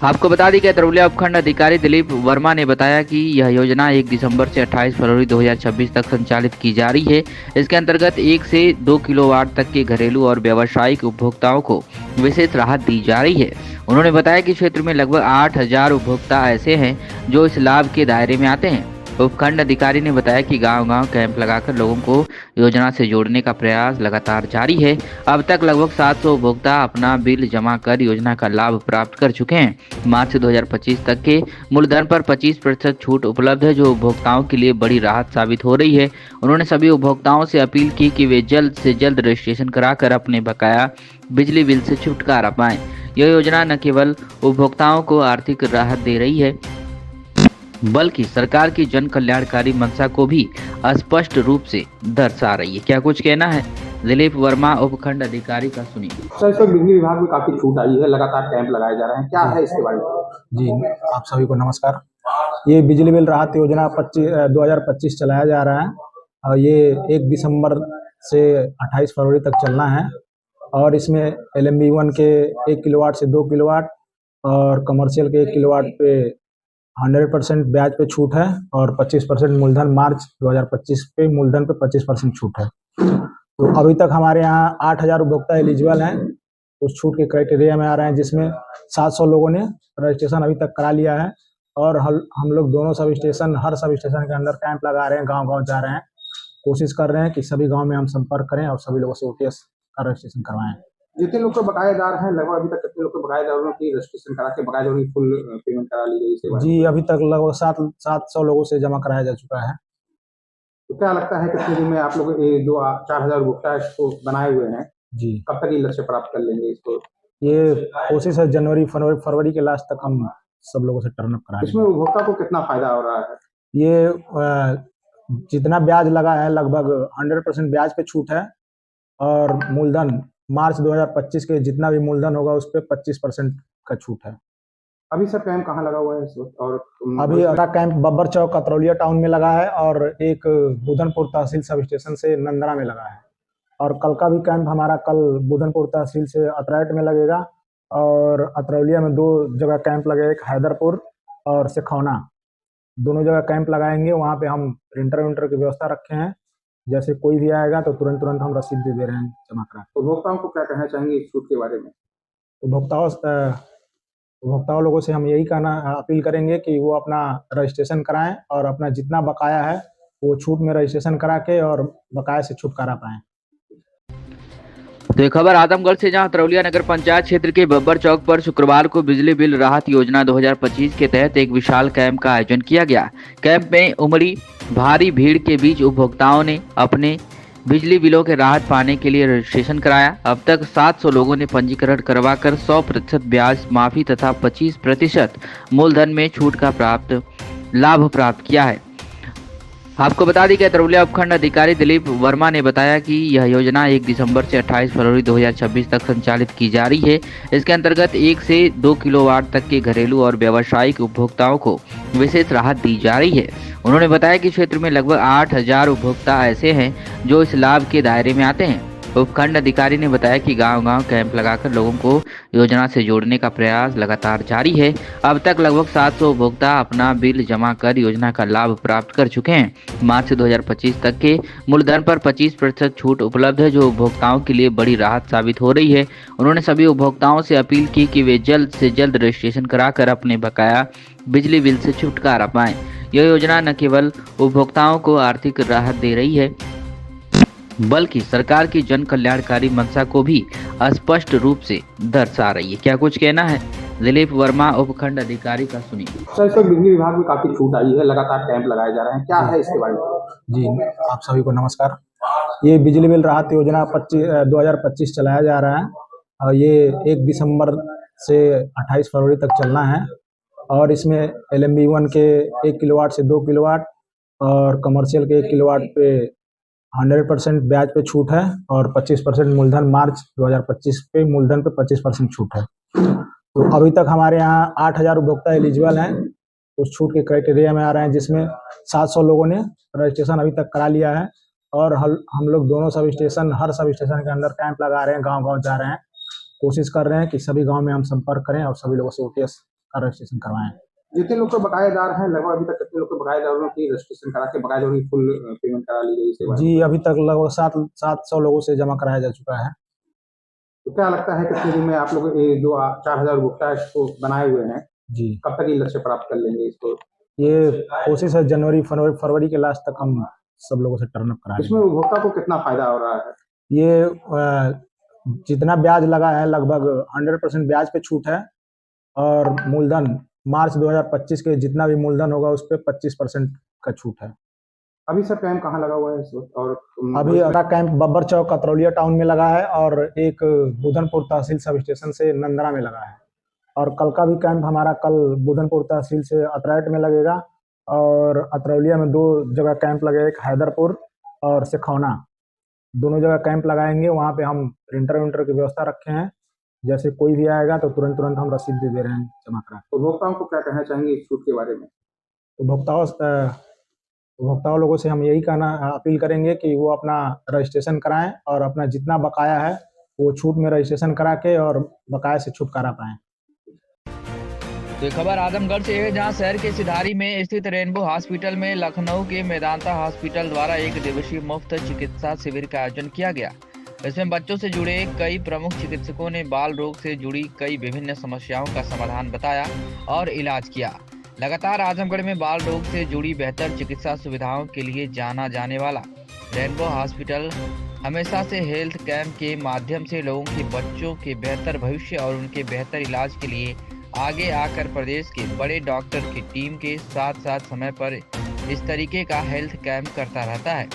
आपको बता दी कि तरौलिया उपखंड अधिकारी दिलीप वर्मा ने बताया कि यह योजना 1 दिसंबर से 28 फरवरी 2026 तक संचालित की जा रही है। इसके अंतर्गत 1 से 2 किलोवाट तक के घरेलू और व्यावसायिक उपभोक्ताओं को विशेष राहत दी जा रही है। उन्होंने बताया कि क्षेत्र में लगभग 8,000 उपभोक्ता ऐसे हैं जो इस लाभ के दायरे में आते हैं। उपखंड अधिकारी ने बताया कि गांव-गांव कैंप लगाकर लोगों को योजना से जोड़ने का प्रयास लगातार जारी है। अब तक लगभग 700 उपभोक्ता अपना बिल जमा कर योजना का लाभ प्राप्त कर चुके हैं। मार्च 2025 तक के मूलधन पर 25% छूट उपलब्ध है, जो उपभोक्ताओं के लिए बड़ी राहत साबित हो रही है। उन्होंने सभी उपभोक्ताओं से अपील की कि वे जल्द से जल्द रजिस्ट्रेशन कराकर अपने बकाया बिजली बिल से छुटकारा पाएं। यह योजना न केवल उपभोक्ताओं को आर्थिक राहत दे रही है, बल्कि सरकार की जन कल्याणकारी मंशा को भी स्पष्ट रूप से दर्शा रही है। क्या कुछ कहना है दिलीप वर्मा उपखंड अधिकारी का, सुनिए।
सर, इस वक्त बिजली विभाग में काफी छूट आई है, लगातार कैंप लगाए जा रहे हैं, क्या है इसके बारे में?
जी, आप सभी को नमस्कार। ये बिजली बिल राहत योजना 2025 चलाया जा रहा है और ये 1 दिसंबर से 28 फरवरी तक चलना है। और इसमें LMB1 के 1 किलोवाट से 2 किलोवाट और कमर्शियल के 1 किलोवाट पे 100% ब्याज पे छूट है और 25% मूलधन, मार्च 2025 पे मूलधन पे 25% छूट है। तो अभी तक हमारे यहाँ 8,000 उपभोक्ता एलिजिबल हैं, उस छूट के क्राइटेरिया में आ रहे हैं, जिसमें 700 लोगों ने रजिस्ट्रेशन अभी तक करा लिया है। और हम लोग दोनों सब स्टेशन, हर सब स्टेशन के अंदर कैंप लगा रहे हैं, गांव-गांव जा रहे हैं, कोशिश कर रहे हैं कि सभी गांव में हम संपर्क करें और सभी लोगों से OTS का रजिस्ट्रेशन करवाएं।
जितने लोग को बकायेदार हैं, लगभग अभी तक कितने लोग को बकायेदारों की रजिस्ट्रेशन करा के बकायेदारों की फुल पेमेंट करा ली गई इसके बाद?
जी, अभी तक लगभग 700 लोगों से जमा कराया जा चुका है।
तो क्या लगता है कितने दिन में आप लोग ये जो 4,000 उपभोक्ता इसको बनाए हुए हैं
जी,
कब तक ये लक्ष्य प्राप्त कर लेंगे इसको?
ये कोशिश है जनवरी, फरवरी के लास्ट तक हम सब लोगों से टर्न अप कराएं।
इसमें उपभोक्ता को कितना फायदा हो रहा है?
ये जितना ब्याज लगा है लगभग 100% ब्याज पे छूट है और मूलधन मार्च 2025 के जितना भी मूलधन होगा उस पर 25% का छूट है।
अभी सर कैंप कहाँ लगा हुआ है इस वक्त? और
अभी अगला कैंप बब्बर चौक कतरौलिया टाउन में लगा है और एक बुधनपुर तहसील सब स्टेशन से नंदरा में लगा है। और कल का भी कैंप हमारा कल बुधनपुर तहसील से अतरैट में लगेगा और अतरौलिया में 2 जगह कैंप लगेगा, एक हैदरपुर और सिखौना, दोनों जगह कैंप लगाएंगे। वहाँ पे हम प्रिंटर की व्यवस्था रखे हैं, जैसे कोई भी आएगा तो तुरंत हम रसीद दे रहे हैं जमा करा।
उपभोक्ताओं को क्या कहना चाहेंगे इस छूट के बारे में?
उपभोक्ताओं लोगों से हम यही अपील करेंगे कि वो अपना रजिस्ट्रेशन कराएं और अपना जितना बकाया है वो छूट में रजिस्ट्रेशन करा के और बकाया से छुटकारा पाएं।
तो ये खबर आजमगढ़ से, जहां तरौलिया नगर पंचायत क्षेत्र के बब्बर चौक पर शुक्रवार को बिजली बिल राहत योजना 2025 के तहत एक विशाल कैंप का आयोजन किया गया। कैंप में उमड़ी भारी भीड़ के बीच उपभोक्ताओं ने अपने बिजली बिलों के राहत पाने के लिए रजिस्ट्रेशन कराया। अब तक 700 लोगों ने पंजीकरण करवाकर 100% ब्याज माफी तथा 25% मूलधन में छूट का लाभ प्राप्त किया है। आपको बता दें कि तरौलिया उपखंड अधिकारी दिलीप वर्मा ने बताया कि यह योजना 1 दिसंबर से 28 फरवरी 2026 तक संचालित की जा रही है। इसके अंतर्गत 1 से 2 किलोवाट तक के घरेलू और व्यावसायिक उपभोक्ताओं को विशेष राहत दी जा रही है। उन्होंने बताया कि क्षेत्र में लगभग 8,000 उपभोक्ता ऐसे हैं जो इस लाभ के दायरे में आते हैं। उपखंड अधिकारी ने बताया कि गांव-गांव कैंप लगाकर लोगों को योजना से जोड़ने का प्रयास लगातार जारी है। अब तक लगभग 700 उपभोक्ता अपना बिल जमा कर योजना का लाभ प्राप्त कर चुके हैं। मार्च 2025 तक के मूलधन पर 25% छूट उपलब्ध है, जो उपभोक्ताओं के लिए बड़ी राहत साबित हो रही है। उन्होंने सभी उपभोक्ताओं से अपील की कि वे जल्द से जल्द रजिस्ट्रेशन कराकर अपने बकाया बिजली बिल से छुटकारा पाएं। यह योजना न केवल उपभोक्ताओं को आर्थिक राहत दे रही है, बल्कि सरकार की जन कल्याणकारी मंशा को भी स्पष्ट रूप से दर्शा रही है। क्या कुछ कहना है दिलीप वर्मा उपखंड अधिकारी का, सुनिए।
सर, इस वक्त बिजली विभाग में काफी छूट आई है, लगातार कैंप लगाए जा रहे हैं, क्या है इसके बारे में?
जी, आप सभी को नमस्कार। ये बिजली बिल राहत योजना 2025 चलाया जा रहा है और ये 1 दिसंबर से 28 फरवरी तक चलना है। और इसमें LMB1 के 1 किलोवाट से 2 किलोवाट और कमर्शियल के 1 किलोवाट पे 100% ब्याज पे छूट है और 25% मूलधन, मार्च 2025 पे मूलधन पे 25% छूट है। तो अभी तक हमारे यहाँ 8,000 उपभोक्ता एलिजिबल हैं, उस छूट के क्राइटेरिया में आ रहे हैं, जिसमें 700 लोगों ने रजिस्ट्रेशन अभी तक करा लिया है। और हम लोग दोनों सब स्टेशन, हर सब स्टेशन के अंदर कैंप लगा रहे हैं, गांव-गांव जा रहे हैं, कोशिश कर रहे हैं कि सभी गांव में हम संपर्क करें और सभी लोगों से OTS का रजिस्ट्रेशन करवाएं।
जितने लोग को बकायेदार हैं, लगभग अभी तक कितने लोग को बकायेदारों की रजिस्ट्रेशन करा के बकायेदारों की फुल पेमेंट करा ली गई इसके बाद?
जी, अभी तक लगभग 700 लोगों से जमा कराया जा चुका है।
तो क्या लगता है कितने दिन में आप लोग ये जो 4000 उपभोक्ता इसको बनाए हुए हैं,
जी,
कब तक ये लक्ष्य प्राप्त कर लेंगे इसको?
ये कोशिश है जनवरी फरवरी के लास्ट तक हम सब लोगों से टर्न अप करा
इसमें
लेंगे।
उपभोक्ता को कितना फायदा हो रहा है?
ये जितना ब्याज लगा है लगभग 100% ब्याज पे छूट है, और मूलधन मार्च 2025 के जितना भी मूलधन होगा उस पर 25% का छूट है।
अभी सर कैंप कहाँ लगा हुआ है इस वक्त? और
अभी अगला कैंप बब्बर चौक कतरौलिया टाउन में लगा है, और एक बुधनपुर तहसील सब स्टेशन से नंदरा में लगा है। और कल का भी कैंप हमारा कल बुधनपुर तहसील से अतरैट में लगेगा, और अतरौलिया में 2 जगह कैंप लगेगा, एक हैदरपुर और सिखौना, दोनों जगह कैंप लगाएंगे। वहाँ पे हम प्रिंटर विंटर की व्यवस्था रखे हैं, जैसे कोई भी आएगा तो तुरंत हम रसीद दे रहे हैं जमा करा।
उपभोक्ताओं को क्या कहना चाहेंगे इस छूट के बारे में?
उपभोक्ताओं लोगों से हम यही अपील करेंगे कि वो अपना रजिस्ट्रेशन कराएं, और अपना जितना बकाया है वो छूट में रजिस्ट्रेशन करा के और बकाया से छुटकारा पाएं।
तो ये खबर आजमगढ़ से है, जहां शहर के सिधारी में स्थित रेनबो हॉस्पिटल में लखनऊ के मेदांता हॉस्पिटल द्वारा 1 दिवसीय मुफ्त चिकित्सा शिविर का आयोजन किया गया। इसमें बच्चों से जुड़े कई प्रमुख चिकित्सकों ने बाल रोग से जुड़ी कई विभिन्न समस्याओं का समाधान बताया और इलाज किया। लगातार आजमगढ़ में बाल रोग से जुड़ी बेहतर चिकित्सा सुविधाओं के लिए जाना जाने वाला रेनबो हॉस्पिटल हमेशा से हेल्थ कैंप के माध्यम से लोगों के बच्चों के बेहतर भविष्य और उनके बेहतर इलाज के लिए आगे आकर प्रदेश के बड़े डॉक्टर की टीम के साथ साथ समय पर इस तरीके का हेल्थ कैंप करता रहता है।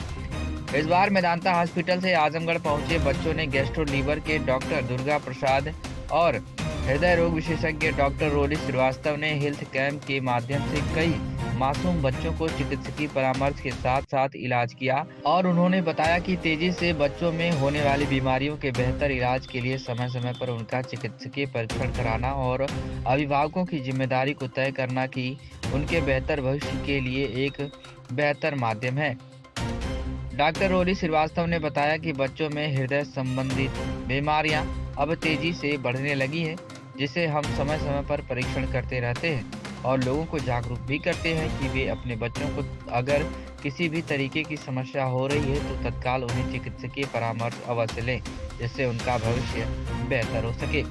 इस बार मेदांता हॉस्पिटल से आजमगढ़ पहुंचे बच्चों ने गैस्ट्रो लीवर के डॉक्टर दुर्गा प्रसाद और हृदय रोग विशेषज्ञ डॉक्टर रोली श्रीवास्तव ने हेल्थ कैंप के माध्यम से कई मासूम बच्चों को चिकित्सकीय परामर्श के साथ साथ इलाज किया, और उन्होंने बताया कि तेजी से बच्चों में होने वाली बीमारियों के बेहतर इलाज के लिए समय समय पर उनका चिकित्सकीय परीक्षण कराना और अभिभावकों की जिम्मेदारी को तय करना कि उनके बेहतर भविष्य के लिए एक बेहतर माध्यम है। डॉक्टर रोली श्रीवास्तव ने बताया कि बच्चों में हृदय संबंधित बीमारियां अब तेजी से बढ़ने लगी है, जिसे हम समय समय पर परीक्षण करते रहते हैं और लोगों को जागरूक भी करते हैं कि वे अपने बच्चों को अगर किसी भी तरीके की समस्या हो रही है तो तत्काल उन्हें चिकित्सकीय परामर्श अवश्य लें, जिससे उनका भविष्य बेहतर हो सके।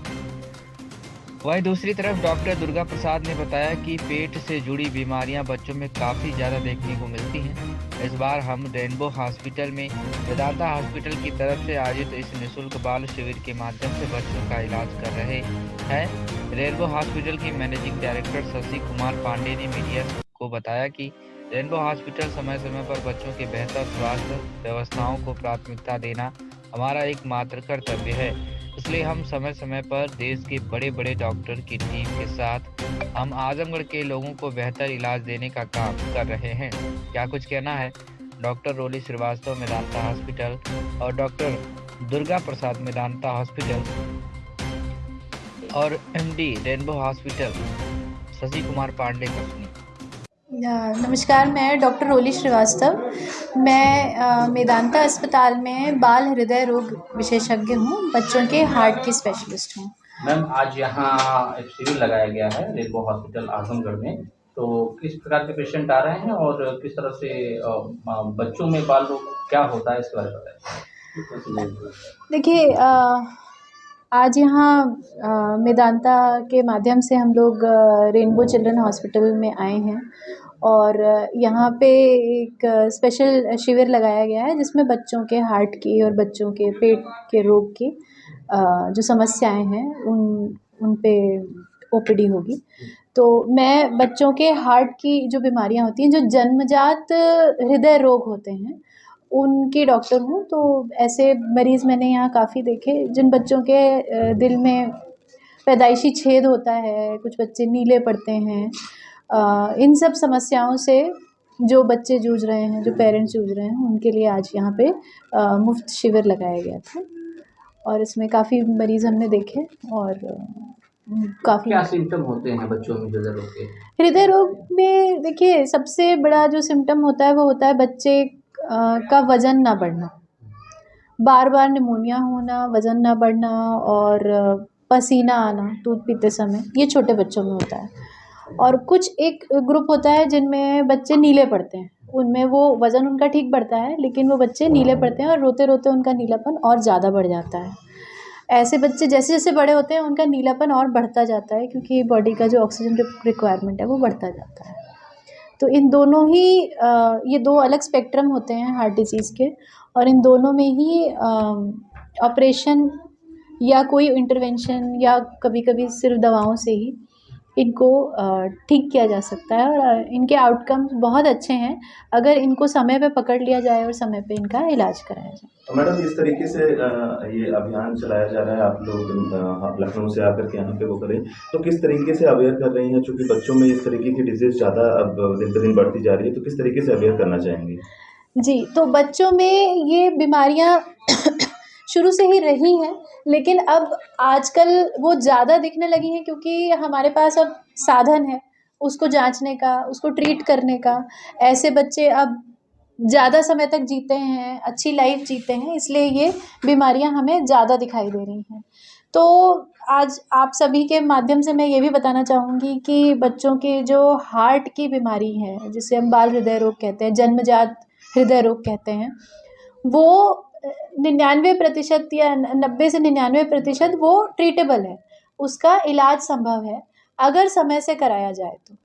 वहीं दूसरी तरफ डॉक्टर दुर्गा प्रसाद ने बताया कि पेट से जुड़ी बीमारियां बच्चों में काफ़ी ज़्यादा देखने को मिलती हैं। इस बार हम रेनबो हॉस्पिटल में वेदांता हॉस्पिटल की तरफ से आयोजित इस निःशुल्क बाल शिविर के माध्यम से बच्चों का इलाज कर रहे हैं। रेनबो हॉस्पिटल के मैनेजिंग डायरेक्टर शशि कुमार पांडे ने मीडिया को बताया कि रेनबो हॉस्पिटल समय समय पर बच्चों के बेहतर स्वास्थ्य व्यवस्थाओं को प्राथमिकता देना हमारा एकमात्र कर्तव्य है, इसलिए हम समय समय पर देश के बड़े बड़े डॉक्टर की टीम के साथ हम आजमगढ़ के लोगों को बेहतर इलाज देने का काम कर रहे हैं। क्या कुछ कहना है डॉक्टर रोली श्रीवास्तव मेदांता हॉस्पिटल और डॉक्टर दुर्गा प्रसाद मेदांता हॉस्पिटल और MD Rainbow hospital Shashi Kumar Pandey का सुनिए।
नमस्कार, मैं डॉक्टर रोली श्रीवास्तव। मैं मेदांता अस्पताल में बाल हृदय रोग विशेषज्ञ हूँ, बच्चों के हार्ट की स्पेशलिस्ट हूँ।
मैम, आज यहाँ एक शिविर लगाया गया है रेनबो हॉस्पिटल आजमगढ़ में, तो किस प्रकार के पेशेंट आ रहे हैं और किस तरह से बच्चों में बाल रोग क्या होता है इसके बारे में बताएं।
देखिए, आज यहाँ मेदांता के माध्यम से हम लोग रेनबो चिल्ड्रन हॉस्पिटल में आए हैं और यहाँ पे एक स्पेशल शिविर लगाया गया है जिसमें बच्चों के हार्ट की और बच्चों के पेट के रोग की जो समस्याएं हैं उन पे ओपीडी होगी। तो मैं बच्चों के हार्ट की जो बीमारियां होती हैं, जो जन्मजात हृदय रोग होते हैं, उनकी डॉक्टर हूँ। तो ऐसे मरीज़ मैंने यहाँ काफ़ी देखे जिन बच्चों के दिल में पैदाइशी छेद होता है, कुछ बच्चे नीले पड़ते हैं। इन सब समस्याओं से जो बच्चे जूझ रहे हैं, जो पेरेंट्स जूझ रहे हैं, उनके लिए आज यहाँ पे मुफ्त शिविर लगाया गया था और इसमें काफ़ी मरीज़ हमने देखे और काफ़ी।
क्या सिम्टम होते हैं बच्चों में हृदय रोग के?
हृदय रोग में देखिए, सबसे बड़ा जो सिम्टम होता है वो होता है बच्चे का वज़न ना बढ़ना, बार बार निमोनिया होना, वज़न ना बढ़ना और पसीना आना दूध पीते समय, ये छोटे बच्चों में होता है। और कुछ एक ग्रुप होता है जिनमें बच्चे नीले पड़ते हैं, उनमें वो वज़न उनका ठीक बढ़ता है लेकिन वो बच्चे नीले पड़ते हैं और रोते रोते उनका नीलापन और ज़्यादा बढ़ जाता है। ऐसे बच्चे जैसे जैसे बड़े होते हैं उनका नीलापन और बढ़ता जाता है, क्योंकि बॉडी का जो ऑक्सीजन रिक्वायरमेंट है वो बढ़ता जाता है। तो इन दोनों ही ये दो अलग स्पेक्ट्रम होते हैं हार्ट डिजीज़ के, और इन दोनों में ही ऑपरेशन या कोई इंटरवेंशन या कभी कभी सिर्फ दवाओं से ही इनको ठीक किया जा सकता है, और इनके आउटकम्स बहुत अच्छे हैं अगर इनको समय पे पकड़ लिया जाए और समय पे इनका इलाज कराया जाए।
तो मैडम, इस तरीके से ये अभियान चलाया जा रहा है, आप लोग लखनऊ से आकर के यहाँ पे वो करें, तो किस तरीके से अवेयर कर रही हैं? चूँकि बच्चों में इस तरीके की डिजीज़ ज़्यादा अब दिन पर दिन बढ़ती जा रही है, तो किस तरीके से अवेयर करना चाहेंगे?
जी, तो बच्चों में ये बीमारियाँ शुरू से ही रही हैं, लेकिन अब आजकल वो ज़्यादा दिखने लगी हैं क्योंकि हमारे पास अब साधन है उसको जांचने का, उसको ट्रीट करने का। ऐसे बच्चे अब ज़्यादा समय तक जीते हैं, अच्छी लाइफ जीते हैं, इसलिए ये बीमारियां हमें ज़्यादा दिखाई दे रही हैं। तो आज आप सभी के माध्यम से मैं ये भी बताना चाहूँगी कि बच्चों के जो हार्ट की बीमारी है, जिसे हम बाल हृदय रोग कहते हैं, जन्मजात हृदय रोग कहते हैं, वो 99% या 90 से 99% वो ट्रीटेबल है, उसका इलाज संभव है अगर समय से कराया जाए तो।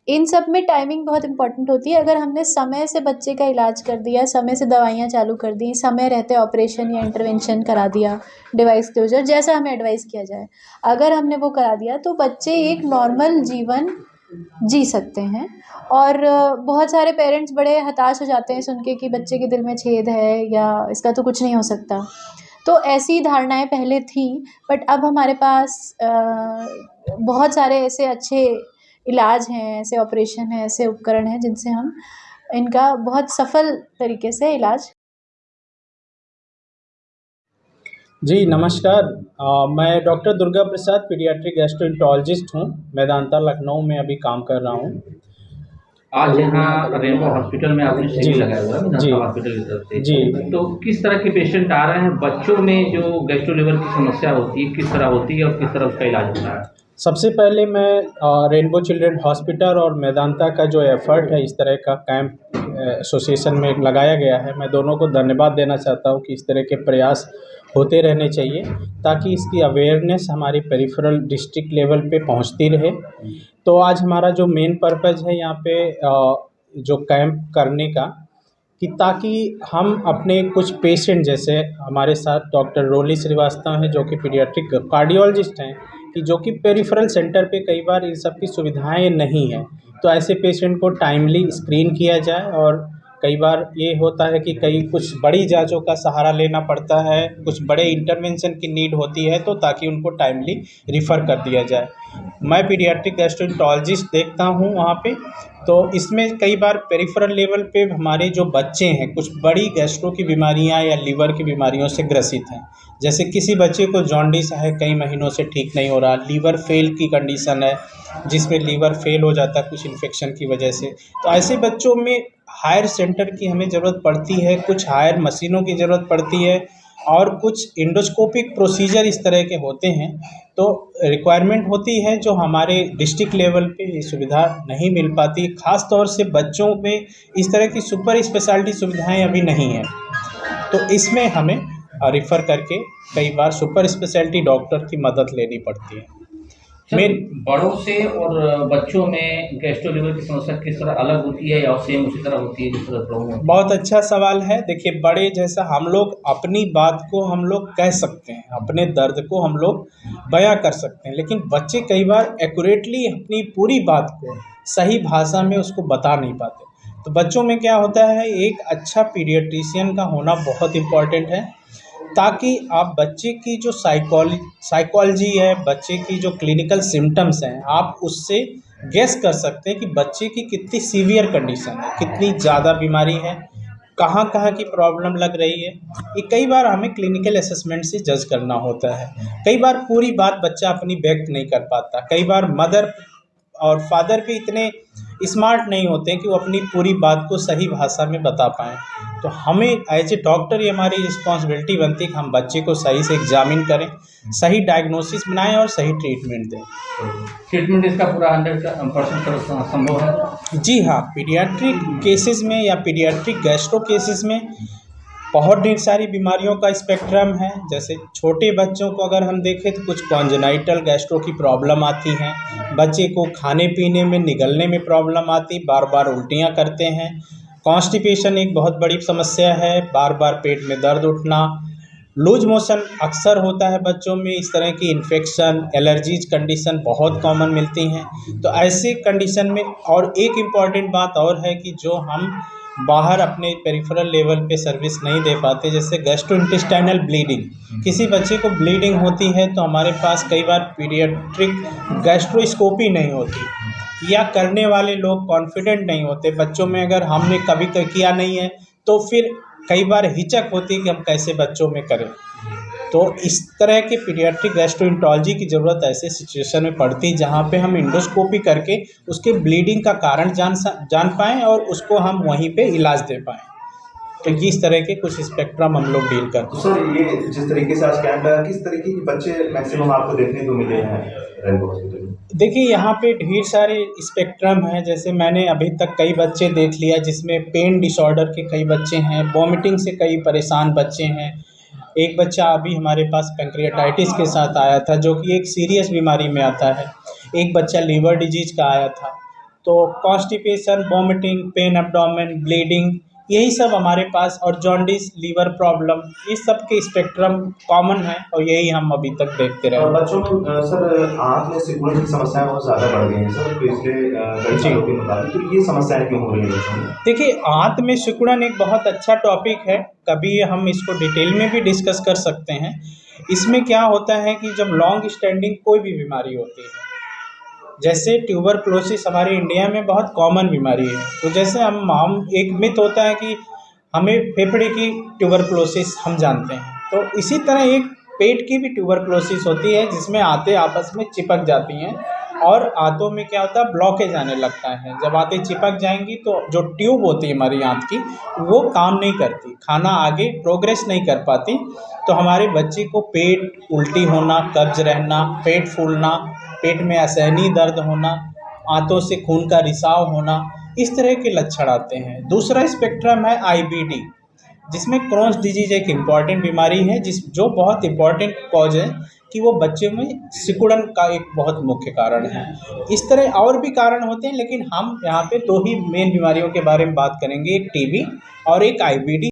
इन सब में टाइमिंग बहुत इम्पॉर्टेंट होती है। अगर हमने समय से बच्चे का इलाज कर दिया, समय से दवाइयाँ चालू कर दी, समय रहते ऑपरेशन या इंटरवेंशन करा दिया, डिवाइस क्लोजर जैसा हमें एडवाइस किया जाए, अगर हमने वो करा दिया तो बच्चे एक नॉर्मल जीवन जी सकते हैं। और बहुत सारे पेरेंट्स बड़े हताश हो जाते हैं सुन के कि बच्चे के दिल में छेद है या इसका तो कुछ नहीं हो सकता। तो ऐसी धारणाएं पहले थी, बट अब हमारे पास बहुत सारे ऐसे अच्छे इलाज हैं, ऐसे ऑपरेशन हैं, ऐसे उपकरण हैं जिनसे हम इनका बहुत सफल तरीके से इलाज।
जी नमस्कार, मैं डॉक्टर दुर्गा प्रसाद पीडियाट्रिक गैस्ट्रोएंटरोलॉजिस्ट हूँ। मेदांता लखनऊ में अभी काम कर रहा हूँ।
आज यहाँ रेनबो हॉस्पिटल में आपने शिविर लगाया हुआ है
जी
हॉस्पिटल की तरफ से।
जी,
तो किस तरह के पेशेंट आ रहे हैं? बच्चों में जो गैस्ट्रो लीवर की समस्या होती है किस तरह होती है और किस तरह उसका इलाज होता है?
सबसे पहले मैं रेनबो चिल्ड्रन हॉस्पिटल और मेदांता का जो एफर्ट है, इस तरह का कैंप एसोसिएशन में लगाया गया है, मैं दोनों को धन्यवाद देना चाहता हूँ कि इस तरह के प्रयास होते रहने चाहिए ताकि इसकी अवेयरनेस हमारी पेरिफेरल डिस्ट्रिक्ट लेवल पे पहुंचती रहे। तो आज हमारा जो मेन पर्पज़ है यहाँ पे जो कैंप करने का, कि ताकि हम अपने कुछ पेशेंट, जैसे हमारे साथ डॉक्टर रोली श्रीवास्तव हैं जो कि पीडियाट्रिक कार्डियोलॉजिस्ट हैं, कि जो कि पेरिफेरल सेंटर पे कई बार इन सब की सुविधाएं नहीं हैं, तो ऐसे पेशेंट को टाइमली स्क्रीन किया जाए। और कई बार ये होता है कि कई कुछ बड़ी जांचों का सहारा लेना पड़ता है, कुछ बड़े इंटरवेंशन की नीड होती है, तो ताकि उनको टाइमली रिफ़र कर दिया जाए। मैं पीडियाट्रिक गैस्ट्रोएंटरोलॉजिस्ट देखता हूँ वहाँ पे, तो इसमें कई बार पेरिफेरल लेवल पे हमारे जो बच्चे हैं कुछ बड़ी गैस्ट्रो की बीमारियाँ या लीवर की बीमारियों से ग्रसित हैं। जैसे किसी बच्चे को जॉन्डिस है, कई महीनों से ठीक नहीं हो रहा, लीवर फेल की कंडीशन है जिसमें लीवर फेल हो जाता है कुछ इन्फेक्शन की वजह से, तो ऐसे बच्चों में हायर सेंटर की हमें ज़रूरत पड़ती है, कुछ हायर मशीनों की ज़रूरत पड़ती है और कुछ इंडोस्कोपिक प्रोसीजर इस तरह के होते हैं। तो रिक्वायरमेंट होती है जो हमारे डिस्ट्रिक्ट लेवल पे ये सुविधा नहीं मिल पाती, ख़ास तौर से बच्चों में इस तरह की सुपर स्पेशलिटी सुविधाएं अभी नहीं हैं। तो इसमें हमें रिफ़र करके कई बार सुपर स्पेशलिटी डॉक्टर की मदद लेनी पड़ती है।
मेरे बड़ों से और बच्चों में गैस्ट्रो लीवर की समस्या किस तरह अलग होती है या सेम उसी तरह होती है जिस तरह बड़ों में?
बहुत अच्छा सवाल है। देखिए, बड़े जैसा हम लोग अपनी बात को हम लोग कह सकते हैं, अपने दर्द को हम लोग बयां कर सकते हैं, लेकिन बच्चे कई बार एक्यूरेटली अपनी पूरी बात को सही भाषा में उसको बता नहीं पाते। तो बच्चों में क्या होता है, एक अच्छा पीडियाट्रिशियन का होना बहुत इम्पॉर्टेंट है, ताकि आप बच्चे की जो साइकोलॉजी है, बच्चे की जो क्लिनिकल सिम्टम्स हैं, आप उससे गेस कर सकते हैं कि बच्चे की कितनी सीवियर कंडीशन है, कितनी ज़्यादा बीमारी है, कहाँ कहाँ की प्रॉब्लम लग रही है। ये कई बार हमें क्लिनिकल असेसमेंट से जज करना होता है। कई बार पूरी बात बच्चा अपनी व्यक्त नहीं कर पाता, कई बार मदर और फादर भी इतने स्मार्ट नहीं होते हैं कि वो अपनी पूरी बात को सही भाषा में बता पाएँ। तो हमें एज ए डॉक्टर ये हमारी रिस्पॉन्सिबिलिटी बनती है कि हम बच्चे को सही से एग्जामिन करें, सही डायग्नोसिस बनाएं और सही ट्रीटमेंट दें।
ट्रीटमेंट इसका पूरा 100% संभव है?
जी हाँ, पीडियाट्रिक केसेस में या पीडियाट्रिक गैस्ट्रो केसेस में बहुत ढेर सारी बीमारियों का स्पेक्ट्रम है। जैसे छोटे बच्चों को अगर हम देखें तो कुछ कॉन्जेनाइटल गैस्ट्रो की प्रॉब्लम आती हैं, बच्चे को खाने पीने में निगलने में प्रॉब्लम आती, बार बार उल्टियाँ करते हैं। कॉन्स्टिपेशन एक बहुत बड़ी समस्या है, बार बार पेट में दर्द उठना, लूज मोशन अक्सर होता है बच्चों में। इस तरह की इन्फेक्शन, एलर्जीज कंडीशन बहुत कॉमन मिलती हैं। तो ऐसे कंडीशन में और एक इम्पॉर्टेंट बात और है कि जो हम बाहर अपने पेरिफेरल लेवल पे सर्विस नहीं दे पाते, जैसे गैस्ट्रोइंटेस्टाइनल ब्लीडिंग, किसी बच्चे को ब्लीडिंग होती है तो हमारे पास कई बार पीडियाट्रिक गैस्ट्रोस्कोपी नहीं होती, या करने वाले लोग कॉन्फिडेंट नहीं होते बच्चों में। अगर हमने कभी तक किया नहीं है तो फिर कई बार हिचक होती है कि हम कैसे बच्चों में करें। तो इस तरह के पीडियाट्रिक गैस्ट्रोएंटरोलॉजी की ज़रूरत ऐसे सिचुएशन में पड़ती है जहाँ पे हम इंडोस्कोपी करके उसके ब्लीडिंग का कारण जान पाएँ और उसको हम वहीं पे इलाज दे पाएँ। तो इस तरह के कुछ स्पेक्ट्रम हम लोग डील करते हैं।
सर, ये जिस तरीके से आज कैंप है, किस तरीके के बच्चे मैक्सिमम आपको देखने को मिले हैं रेनबो हॉस्पिटल में?
देखिए, यहाँ पे ढेर सारे स्पेक्ट्रम हैं। जैसे मैंने अभी तक कई बच्चे देख लिया जिसमें पेन डिसऑर्डर के कई बच्चे हैं, वॉमिटिंग से कई परेशान बच्चे हैं। एक बच्चा अभी हमारे पास पैंक्रियाटाइटिस के साथ आया था जो कि एक सीरियस बीमारी में आता है। एक बच्चा लीवर डिजीज़ का आया था। तो constipation, vomiting, pen abdomen, bleeding, यही सब हमारे पास, और जॉन्डिस, लीवर प्रॉब्लम, ये सब के स्पेक्ट्रम कॉमन है और यही हम अभी तक देखते रहे।
बच्चों में सर आँख में सिकुड़न की समस्याएं बहुत ज़्यादा बढ़ गई हैं सर पिछले कई सालों के मुताबिक, तो ये समस्याएं क्यों हो रही है बच्चों में?
देखिए, आंत में सिकुड़न एक बहुत अच्छा टॉपिक है, कभी हम इसको डिटेल में भी डिस्कस कर सकते हैं। इसमें क्या होता है कि जब लॉन्ग स्टैंडिंग कोई भी बीमारी होती है, जैसे ट्यूबरक्लोसिस हमारे इंडिया में बहुत कॉमन बीमारी है, तो जैसे हम एक मिथ होता है कि हमें फेफड़े की ट्यूबरक्लोसिस हम जानते हैं, तो इसी तरह एक पेट की भी ट्यूबरक्लोसिस होती है जिसमें आंतें आपस में चिपक जाती हैं और आंतों में क्या होता है, ब्लॉकेज आने लगता है। जब आंतें चिपक जाएंगी तो जो ट्यूब होती है हमारी आंत की, वो काम नहीं करती, खाना आगे प्रोग्रेस नहीं कर पाती। तो हमारे बच्चे को पेट, उल्टी होना, कब्ज रहना, पेट फूलना, पेट में असहनीय दर्द होना, आंतों से खून का रिसाव होना, इस तरह के लक्षण आते हैं। दूसरा स्पेक्ट्रम है IBD, जिसमें क्रोन्स डिजीज एक इम्पॉर्टेंट बीमारी है जो बहुत इम्पॉर्टेंट कॉज है कि वो बच्चे में सिकुड़न का एक बहुत मुख्य कारण है। इस तरह और भी कारण होते हैं, लेकिन हम यहाँ पे दो ही मेन बीमारियों के बारे में बात करेंगे, एक TB और एक IBD।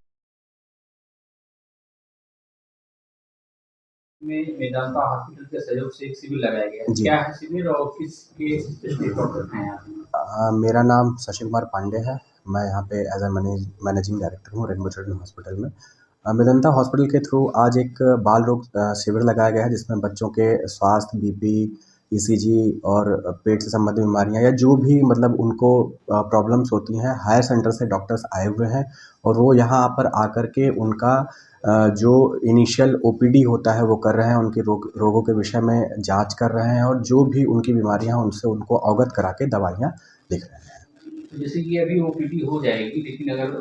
में मेदांता हॉस्पिटल के सहयोग से एक शिविर लगाया गया है, क्या है शिविर और किसके स्पेशलिस्ट डॉक्टर हैं यहाँ?
मेरा नाम शशि कुमार पांडे है, मैं यहाँ पे एज ए मैनेजिंग डायरेक्टर हूँ रेनबो चिल्ड्रन हॉस्पिटल में। मेदांता हॉस्पिटल के थ्रू आज एक बाल रोग शिविर लगाया गया है जिसमें बच्चों के स्वास्थ्य, BP, ECG और पेट से संबंधित बीमारियाँ या जो भी मतलब उनको प्रॉब्लम्स होती हैं, हायर सेंटर से डॉक्टर्स आए हुए हैं और वो यहाँ पर आकर के उनका जो इनिशियल OPD होता है वो कर रहे हैं, उनके रोगों के विषय में जांच कर रहे हैं और जो भी उनकी बीमारियां हैं उनसे उनको अवगत करा के दवाइयाँ लिख रहे हैं।
जैसे कि अभी OPD हो जाएगी, लेकिन अगर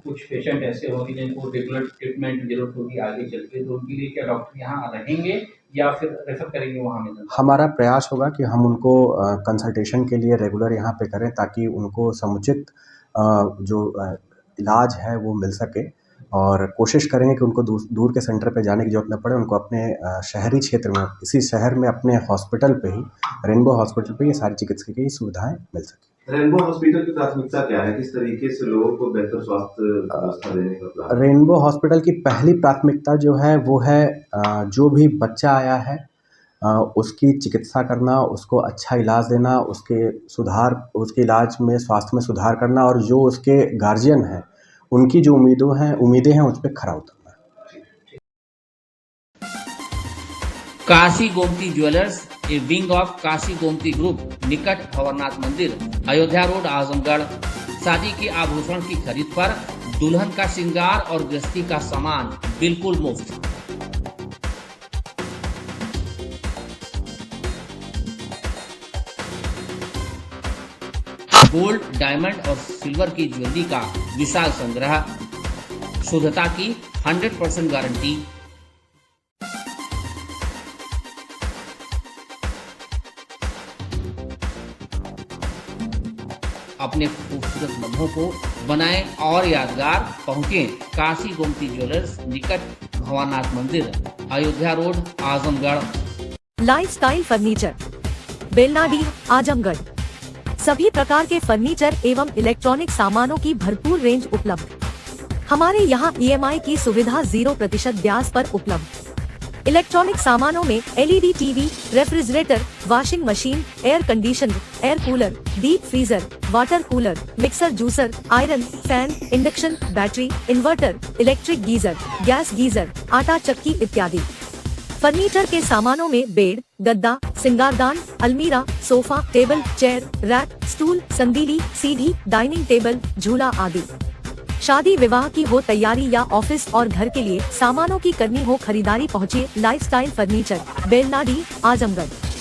कुछ पेशेंट ऐसे होंगे जिनको रेगुलर ट्रीटमेंट की जरूरत होगी आगे चल के, तो उनके लिए क्या डॉक्टर यहाँ रहेंगे या फिर रेफर करेंगे वहाँ में?
हमारा प्रयास होगा कि हम उनको कंसल्टेशन के लिए रेगुलर यहाँ पे करें ताकि उनको समुचित जो इलाज है वो मिल सके, और कोशिश करेंगे कि उनको दूर के सेंटर पे जाने की जरूरत न पड़े, उनको अपने शहरी क्षेत्र में, इसी शहर में अपने हॉस्पिटल पे ही, रेनबो हॉस्पिटल पे ये सारी चिकित्सा की सुविधाएं मिल सके।
रेनबो हॉस्पिटल की प्राथमिकता क्या है, किस तरीके से लोगों को बेहतर स्वास्थ्य व्यवस्था देने का प्लान?
रेनबो हॉस्पिटल की पहली प्राथमिकता जो है वो है जो भी बच्चा आया है उसकी चिकित्सा करना, उसको अच्छा इलाज देना, उसके इलाज में, स्वास्थ्य में सुधार करना, और जो उसके गार्जियन हैं उनकी जो उम्मीदें हैं उस पर खरा उतरना।
Kashi Gomti jewellers, A wing of Kashi Gomti group, निकट भंवरनाथ मंदिर, अयोध्या रोड, आजमगढ़। शादी के आभूषण की खरीद पर दुल्हन का श्रृंगार और गृहस्थी का सामान बिल्कुल मुफ्त। गोल्ड, डायमंड और सिल्वर की ज्वेलरी का विशाल संग्रह, शुद्धता की 100% गारंटी। अपने खूबसूरत लम्हों को बनाए और यादगार। पहुँचे काशी गोमती ज्वेलर्स निकट भवरनाथ मंदिर, Ayodhya road, Azamgarh.
Lifestyle furniture, Belnadi, Azamgarh. सभी प्रकार के फर्नीचर एवं इलेक्ट्रॉनिक सामानों की भरपूर रेंज उपलब्ध। हमारे यहाँ EMI की सुविधा 0% ब्याज पर उपलब्ध। इलेक्ट्रॉनिक सामानों में LED TV, refrigerator, washing machine, air conditioner, air cooler, deep freezer, water cooler, mixer juicer, iron, fan, induction, battery, inverter, electric geyser, gas geyser, आटा चक्की इत्यादि। फर्नीचर के सामानों में बेड, गद्दा, सिंगारदान, अलमीरा, sofa, table, chair, rack, stool, संदीली, सीढ़ी, डाइनिंग टेबल, झूला आदि। शादी विवाह की हो तैयारी या ऑफिस और घर के लिए सामानों की करनी हो खरीदारी, पहुँचिए लाइफस्टाइल फर्नीचर, बेलनाडी, आजमगढ़।